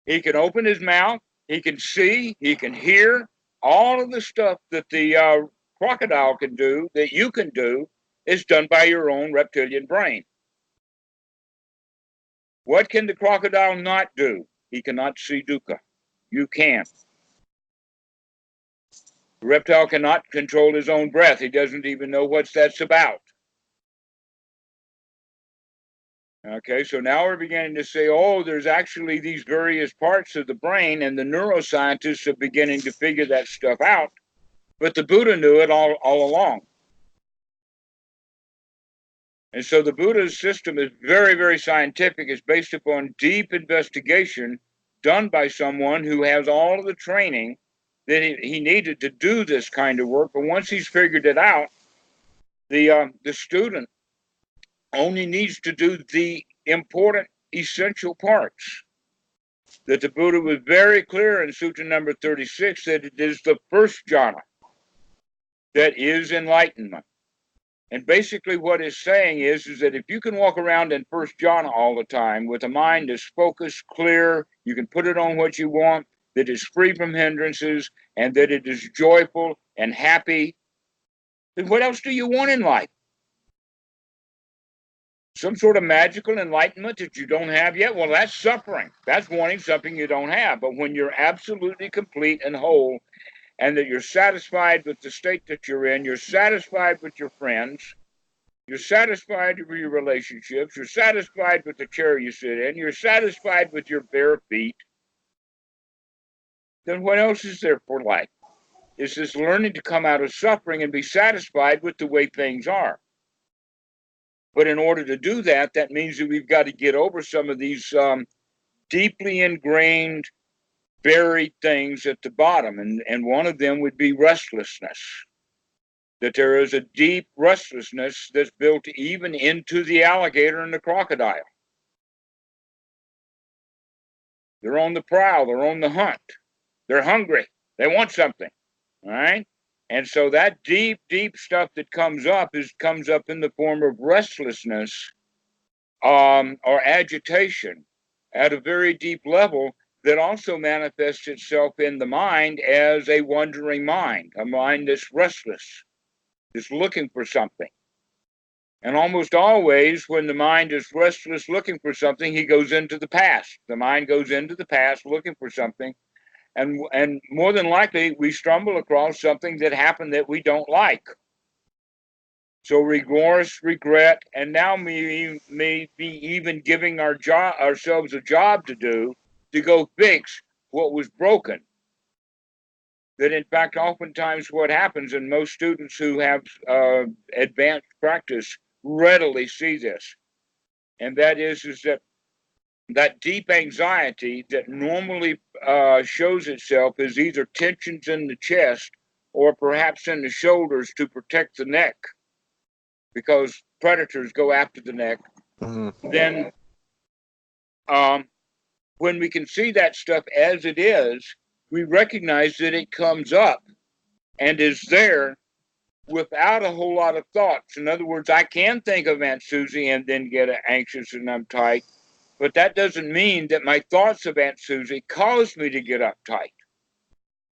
He can open his mouth. He can see. He can hear. All of the stuff that the crocodile can do, that you can do, is done by your own reptilian brain. What can the crocodile not do? He cannot see dukkha. You can. The reptile cannot control his own breath. He doesn't even know what that's about. Okay, so now we're beginning to say, oh, there's actually these various parts of the brain, and the neuroscientists are beginning to figure that stuff out. But the Buddha knew it all along. And so the Buddha's system is very, very scientific. It's based upon deep investigation done by someone who has all of the training that he needed to do this kind of work. But once he's figured it out, the student only needs to do the important, essential parts. That the Buddha was very clear in Sutra number 36 that it is the first jhana that is enlightenment. And basically what it's saying is that if you can walk around in first jhana all the time with a mind that's focused, clear, you can put it on what you want, that is free from hindrances, and that it is joyful and happy, then what else do you want in life? Some sort of magical enlightenment that you don't have yet? Well, that's suffering. That's wanting something you don't have. But when you're absolutely complete and whole, and that you're satisfied with the state that you're in, you're satisfied with your friends, you're satisfied with your relationships, you're satisfied with the chair you sit in, you're satisfied with your bare feet, then what else is there for life? It's just learning to come out of suffering and be satisfied with the way things are. But in order to do that, that means that we've got to get over some of these deeply ingrained, buried things at the bottom. And one of them would be restlessness. That there is a deep restlessness that's built even into the alligator and the crocodile. They're on the prowl. They're on the hunt. They're hungry. They want something. All right? And so that deep, deep stuff that comes up in the form of restlessness or agitation at a very deep level that also manifests itself in the mind as a wandering mind, a mind that's restless, is looking for something. And almost always when the mind is restless looking for something, he goes into the past. The mind goes into the past looking for something. And more than likely, we stumble across something that happened that we don't like. So remorse, regret, and now we may be even giving ourselves a job to do to go fix what was broken. That in fact, oftentimes what happens, and most students who have advanced practice readily see this, and that is that that deep anxiety that normally shows itself as either tensions in the chest or perhaps in the shoulders to protect the neck, because predators go after the neck. Mm-hmm. Then, when we can see that stuff as it is, we recognize that it comes up and is there without a whole lot of thoughts. In other words, I can think of Aunt Susie and then get anxious and uptight, but that doesn't mean that my thoughts of Aunt Susie caused me to get uptight.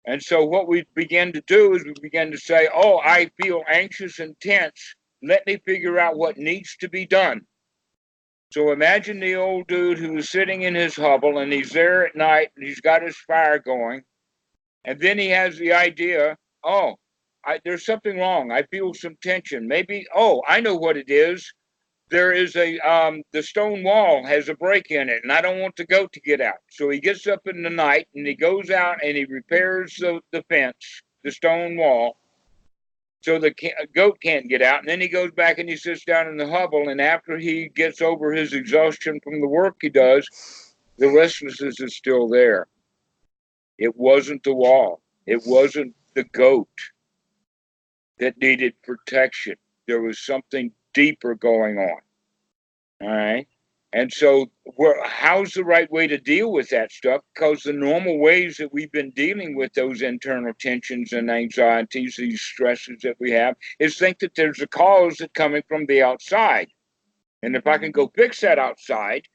And so what we begin to do is we begin to say, oh, I feel anxious and tense. Let me figure out what needs to be done. So imagine the old dude who was sitting in his hovel and he's there at night and he's got his fire going. And then he has the idea, oh, there's something wrong. I feel some tension. Maybe, oh, I know what it is. There is the stone wall has a break in it, and I don't want the goat to get out. So he gets up in the night and he goes out and he repairs the fence, the stone wall, so the goat can't get out. And then he goes back and he sits down in the hovel, and after he gets over his exhaustion from the work he does, the restlessness is still there. It wasn't the wall. It wasn't the goat that needed protection. There was something deeper going on. All right. And so, how's the right way to deal with that stuff? Because the normal ways that we've been dealing with those internal tensions and anxieties, these stresses that we have, is think that there's a cause that's coming from the outside. And if I can go fix that outside,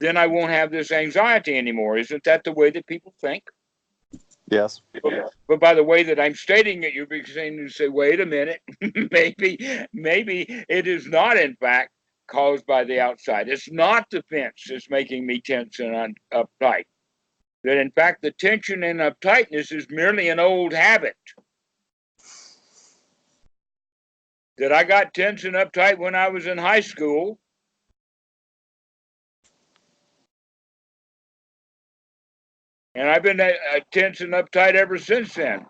then I won't have this anxiety anymore. Isn't that the way that people think? Yes. But by the way that I'm stating it, you're beginning to say, wait a minute, maybe it is not, in fact, caused by the outside. It's not the fence that's making me tense and uptight. That, in fact, the tension and uptightness is merely an old habit. That I got tense and uptight when I was in high school. And I've been tense and uptight ever since then.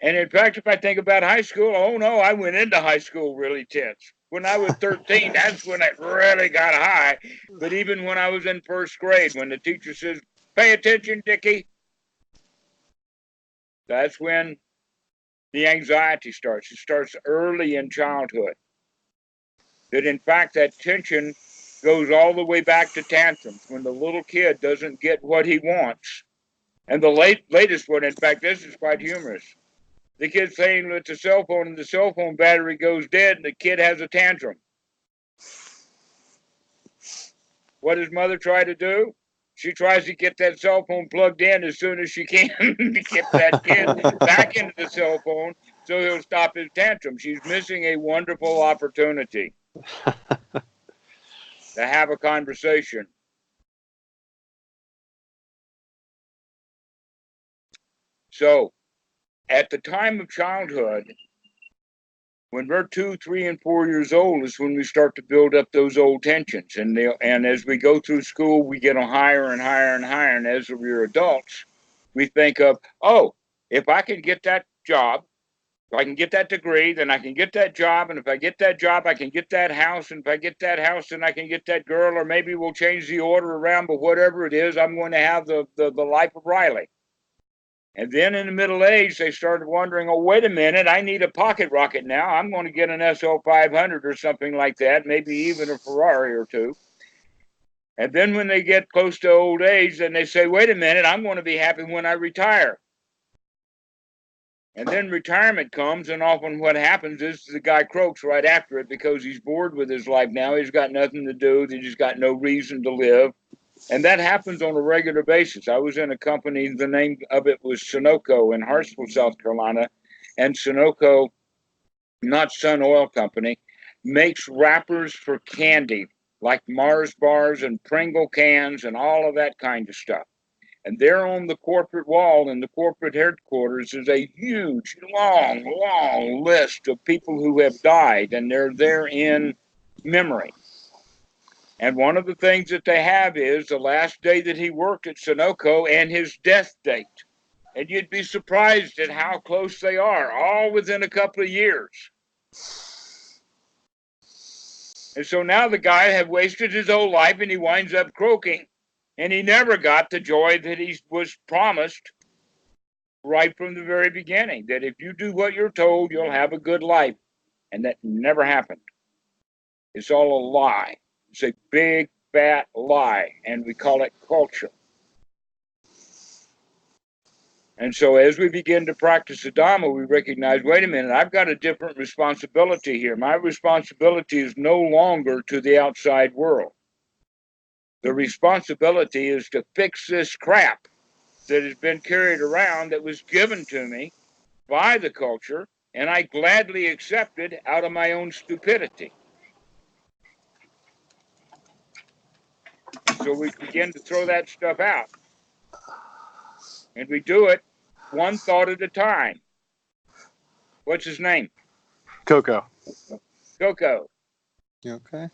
And in fact, if I think about high school, oh no, I went into high school really tense. When I was 13, that's when it really got high. But even when I was in first grade, when the teacher says, pay attention, Dickie, that's when the anxiety starts. It starts early in childhood. That in fact, that tension goes all the way back to tantrums, when the little kid doesn't get what he wants. And the latest one, in fact, this is quite humorous. The kid's playing with the cell phone and the cell phone battery goes dead and the kid has a tantrum. What does mother try to do? She tries to get that cell phone plugged in as soon as she can to get that kid back into the cell phone so he'll stop his tantrum. She's missing a wonderful opportunity to have a conversation. So, at the time of childhood, when we're 2, 3, and 4 years old is when we start to build up those old tensions. And as we go through school, we get on higher and higher and higher. And as we're adults, we think of, oh, if I can get that job, if I can get that degree, then I can get that job. And if I get that job, I can get that house. And if I get that house, then I can get that girl. Or maybe we'll change the order around. But whatever it is, I'm going to have the life of Riley. And then in the middle age, they started wondering, oh, wait a minute, I need a pocket rocket now. I'm going to get an SL 500 or something like that, maybe even a Ferrari or two. And then when they get close to old age, then they say, wait a minute, I'm going to be happy when I retire. And then retirement comes, and often what happens is the guy croaks right after it because he's bored with his life now. He's got nothing to do. He's got no reason to live. And that happens on a regular basis. I was in a company, the name of it was Sunoco in Hartsville, South Carolina. And Sunoco, not Sun Oil Company, makes wrappers for candy, like Mars bars and Pringle cans and all of that kind of stuff. And there on the corporate wall in the corporate headquarters is a huge, long list of people who have died, and they're there in memory. And one of the things that they have is the last day that he worked at Sunoco and his death date. And you'd be surprised at how close they are, all within a couple of years. And so now the guy had wasted his whole life and he winds up croaking. And he never got the joy that he was promised right from the very beginning, that if you do what you're told, you'll have a good life. And that never happened. It's all a lie. It's a big, fat lie. And we call it culture. And so as we begin to practice the Dhamma, we recognize, wait a minute, I've got a different responsibility here. My responsibility is no longer to the outside world. The responsibility is to fix this crap that has been carried around that was given to me by the culture, and I gladly accepted out of my own stupidity. So we begin to throw that stuff out. And we do it one thought at a time. What's his name? Coco. Coco. You okay?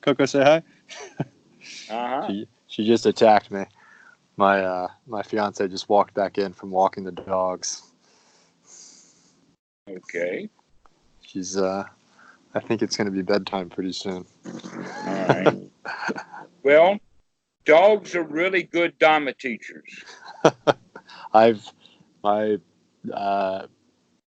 Coco, say hi. Uh-huh. She just attacked me. My fiance just walked back in from walking the dogs. Okay. She's I think it's going to be bedtime pretty soon. All right. Well, dogs are really good Dhamma teachers.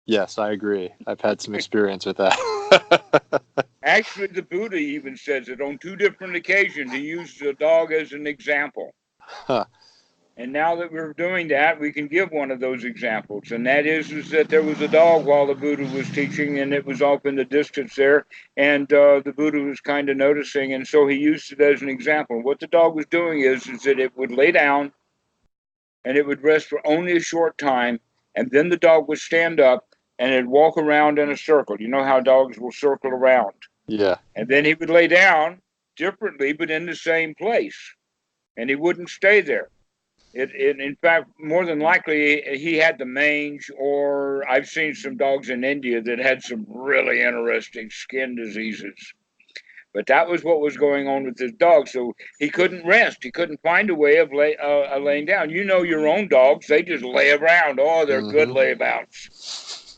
Yes, I agree. I've had some experience with that. Actually, the Buddha even says it on 2 different occasions. He used the dog as an example. Huh. And now that we're doing that, we can give one of those examples. And that is that there was a dog while the Buddha was teaching, and it was off in the distance there. And the Buddha was kind of noticing, and so he used it as an example. What the dog was doing is that it would lay down, and it would rest for only a short time, and then the dog would stand up, and it'd walk around in a circle. You know how dogs will circle around. Yeah. And then he would lay down differently, but in the same place. And he wouldn't stay there. In fact, more than likely, he had the mange, or I've seen some dogs in India that had some really interesting skin diseases. But that was what was going on with this dog. So he couldn't rest. He couldn't find a way of laying down. You know your own dogs, they just lay around. Oh, they're good layabouts.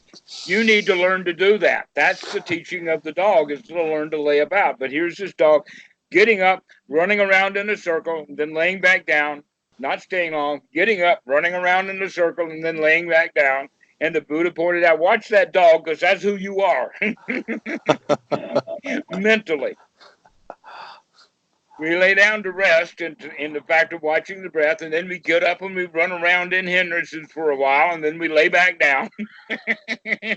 You need to learn to do that. That's the teaching of the dog, is to learn to lay about. But here's this dog getting up, running around in a circle, and then laying back down, not staying long, getting up, running around in a circle, and then laying back down. And the Buddha pointed out, watch that dog, because that's who you are. Mentally. We lay down to rest in the fact of watching the breath, and then we get up and we run around in hindrances for a while, and then we lay back down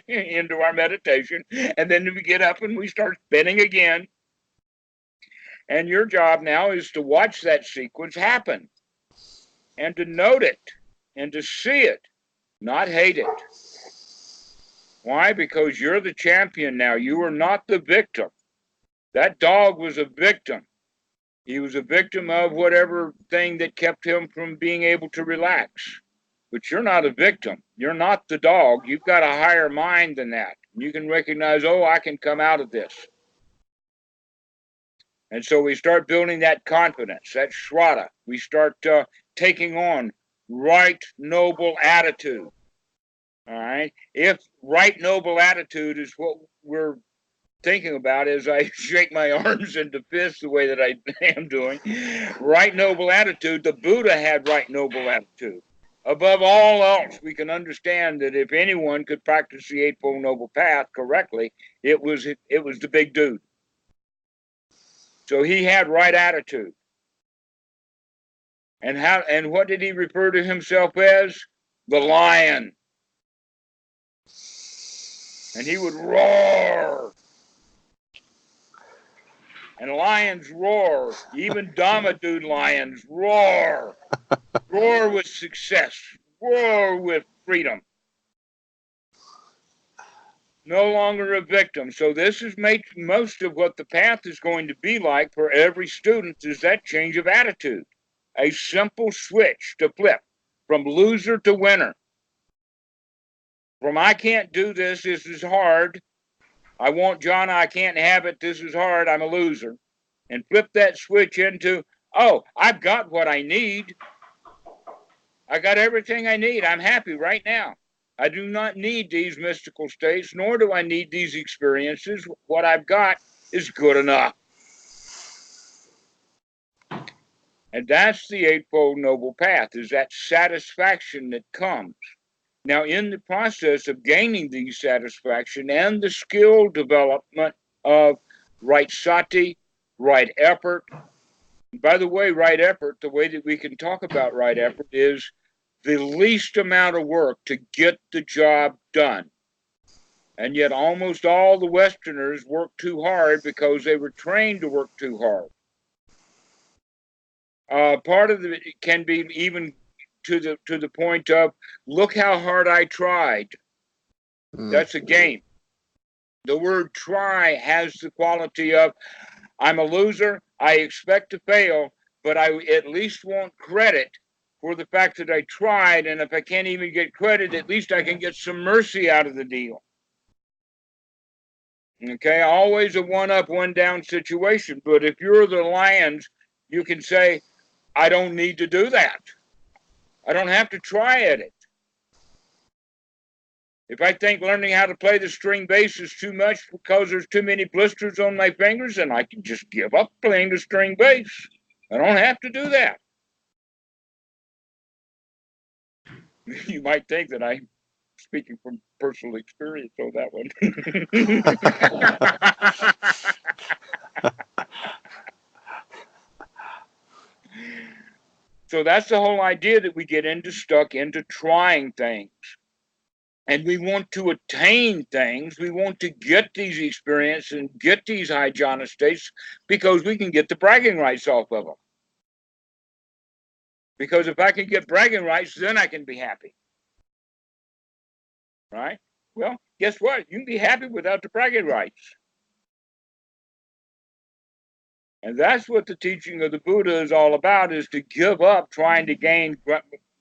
into our meditation, and then we get up and we start spinning again. And your job now is to watch that sequence happen and to note it and to see it, not hate it. Why? Because you're the champion now. You are not the victim. That dog was a victim. He was a victim of whatever thing that kept him from being able to relax. But you're not a victim. You're not the dog. You've got a higher mind than that. You can recognize, oh, I can come out of this. And so we start building that confidence, that shraddha. We start taking on right noble attitude. All right? If right noble attitude is what we're thinking about as I shake my arms into fists the way that I am doing, right noble attitude, the Buddha had right noble attitude. Above all else, we can understand that if anyone could practice the Eightfold Noble Path correctly, it was the big dude. So he had right attitude. And what did he refer to himself as? The lion. And he would roar. And lions roar. Even Dhamma dude lions roar. Roar with success. Roar with freedom. No longer a victim. So this is most of what the path is going to be like for every student, is that change of attitude. A simple switch to flip from loser to winner. From I can't do this is hard. I want jhana, I can't have it, this is hard, I'm a loser. And flip that switch into, oh, I've got what I need. I got everything I need. I'm happy right now. I do not need these mystical states, nor do I need these experiences. What I've got is good enough. And that's the Eightfold Noble Path, is that satisfaction that comes. Now, in the process of gaining the satisfaction and the skill development of right sati, right effort. By the way, right effort, the way that we can talk about right effort is the least amount of work to get the job done. And yet almost all the Westerners work too hard because they were trained to work too hard. Part of it can be even to the point of, look how hard I tried. That's a game. The word try has the quality of, I'm a loser, I expect to fail, but I at least want credit for the fact that I tried, and if I can't even get credit, at least I can get some mercy out of the deal. Okay, always a one up, one down situation. But if you're the Lions, you can say, I don't need to do that. I don't have to try at it. If I think learning how to play the string bass is too much because there's too many blisters on my fingers, then I can just give up playing the string bass. I don't have to do that. You might think that I'm speaking from personal experience on that one. So that's the whole idea, that we get stuck into trying things. And we want to attain things. We want to get these experiences and get these high jhana states because we can get the bragging rights off of them. Because if I can get bragging rights, then I can be happy. Right? Well, guess what? You can be happy without the bragging rights. And that's what the teaching of the Buddha is all about, is to give up trying to gain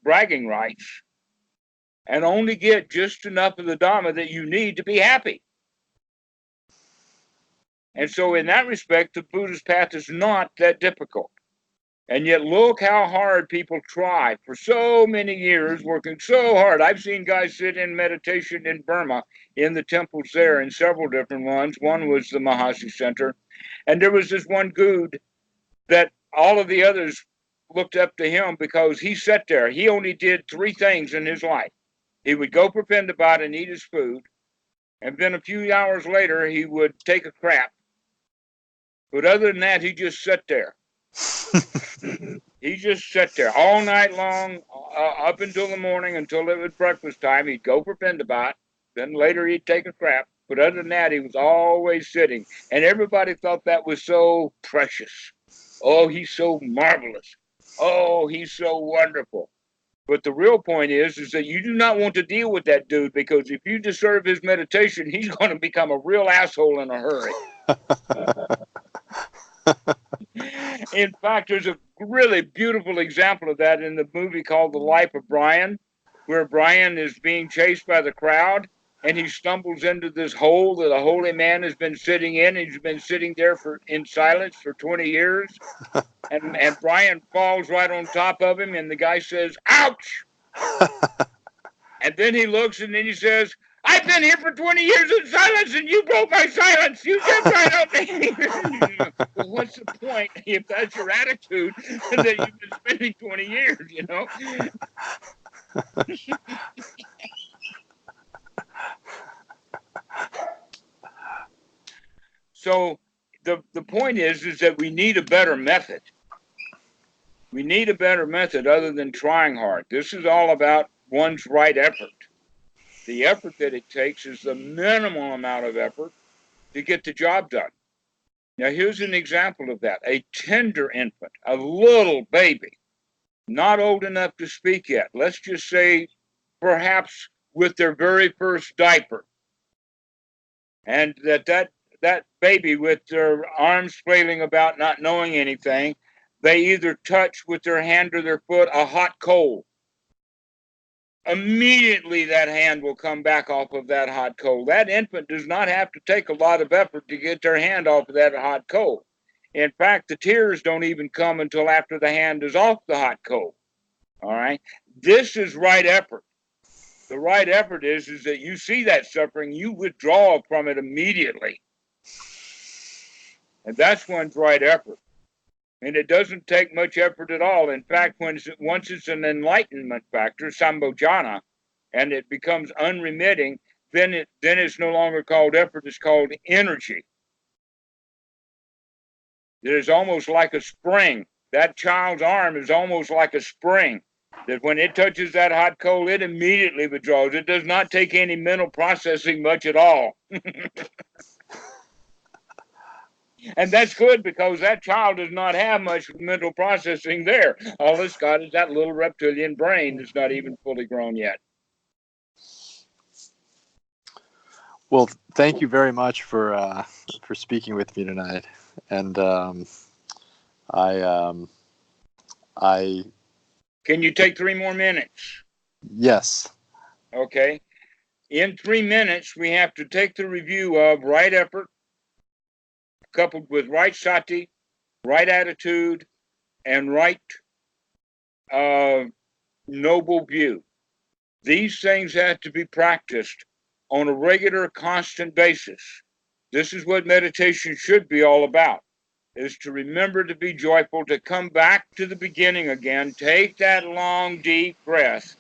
bragging rights and only get just enough of the Dhamma that you need to be happy. And so in that respect, the Buddha's path is not that difficult. And yet look how hard people try for so many years, working so hard. I've seen guys sit in meditation in Burma, in the temples there, in several different ones. One was the Mahasi Center. And there was this one good that all of the others looked up to him because he sat there. He only did 3 things in his life. He would go for Pendabat and eat his food. And then a few hours later, he would take a crap. But other than that, he just sat there. He just sat there all night long, up until the morning, until it was breakfast time. He'd go for Pendabat. Then later he'd take a crap. But other than that, he was always sitting. And everybody thought that was so precious. Oh, he's so marvelous. Oh, he's so wonderful. But the real point is that you do not want to deal with that dude, because if you disturb his meditation, he's going to become a real asshole in a hurry. In fact, there's a really beautiful example of that in the movie called The Life of Brian, where Brian is being chased by the crowd, and he stumbles into this hole that a holy man has been sitting in. He's been sitting there in silence for 20 years. And Brian falls right on top of him, and the guy says, ouch! And then he looks, and then he says, I've been here for 20 years in silence, and you broke my silence. You jumped right on me. Well, what's the point if that's your attitude that you've been spending 20 years, you know? So the point is that we need a better method. We need a better method other than trying hard. This is all about one's right effort. The effort that it takes is the minimal amount of effort to get the job done. Now, here's an example of that. A tender infant, a little baby, not old enough to speak yet. Let's just say perhaps with their very first diaper. And that baby with their arms flailing about, not knowing anything, they either touch with their hand or their foot a hot coal. Immediately that hand will come back off of that hot coal. That infant does not have to take a lot of effort to get their hand off of that hot coal. In fact, the tears don't even come until after the hand is off the hot coal. All right. This is right effort. The right effort is that you see that suffering, you withdraw from it immediately. And that's one's right effort. And it doesn't take much effort at all. In fact, once it's an enlightenment factor, sambojana, and it becomes unremitting, then it's no longer called effort, it's called energy. It is almost like a spring. That child's arm is almost like a spring, that when it touches that hot coal, it immediately withdraws. It does not take any mental processing much at all. And that's good, because that child does not have much mental processing there. All it's got is that little reptilian brain that's not even fully grown yet. Well, thank you very much for speaking with me tonight. And I Can you take 3 more minutes? Yes. Okay. In 3 minutes, we have to take the review of right effort, coupled with right sati, right attitude, and right noble view. These things have to be practiced on a regular, constant basis. This is what meditation should be all about, is to remember to be joyful, to come back to the beginning again, take that long, deep breath,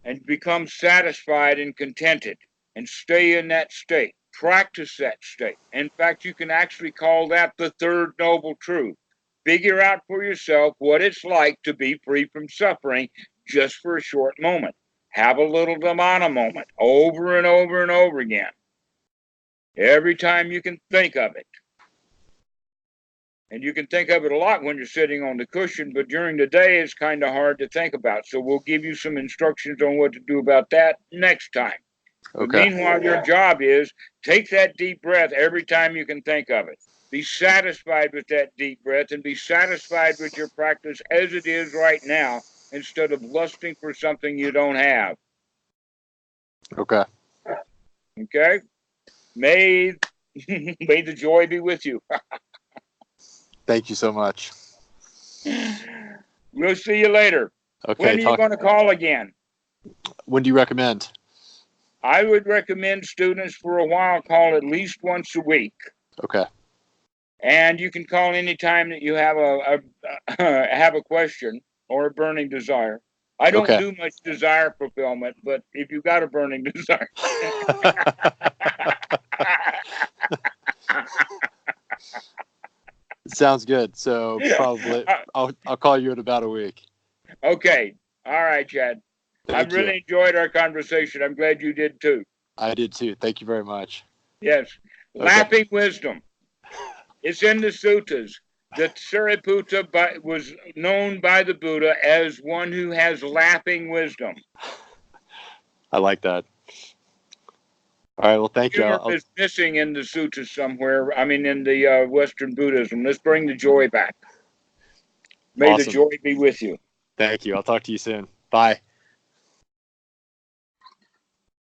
and become satisfied and contented, and stay in that state. Practice that state. In fact, you can actually call that the third noble truth. Figure out for yourself what it's like to be free from suffering just for a short moment. Have a little Dhammarato moment over and over and over again. Every time you can think of it. And you can think of it a lot when you're sitting on the cushion, but during the day it's kind of hard to think about. So we'll give you some instructions on what to do about that next time. But meanwhile, your job is take that deep breath every time you can think of it. Be satisfied with that deep breath, and be satisfied with your practice as it is right now, instead of lusting for something you don't have. Okay. Okay? May the joy be with you. Thank you so much. We'll see you later. Okay. When are you going to call again? When do you recommend? I would recommend students for a while call at least once a week. Okay. And you can call anytime that you have a question or a burning desire. I don't do much desire fulfillment, but if you've got a burning desire. Sounds good. So probably I'll call you in about a week. Okay. All right, Chad. I've really enjoyed our conversation. I'm glad you did too. I did too. Thank you very much. Yes. Okay. Laughing wisdom. It's in the suttas. The Sariputta was known by the Buddha as one who has laughing wisdom. I like that. All right. Well, thank you. Humor is missing in the suttas somewhere. I mean, in the Western Buddhism. Let's bring the joy back. May the joy be with you. Thank you. I'll talk to you soon. Bye.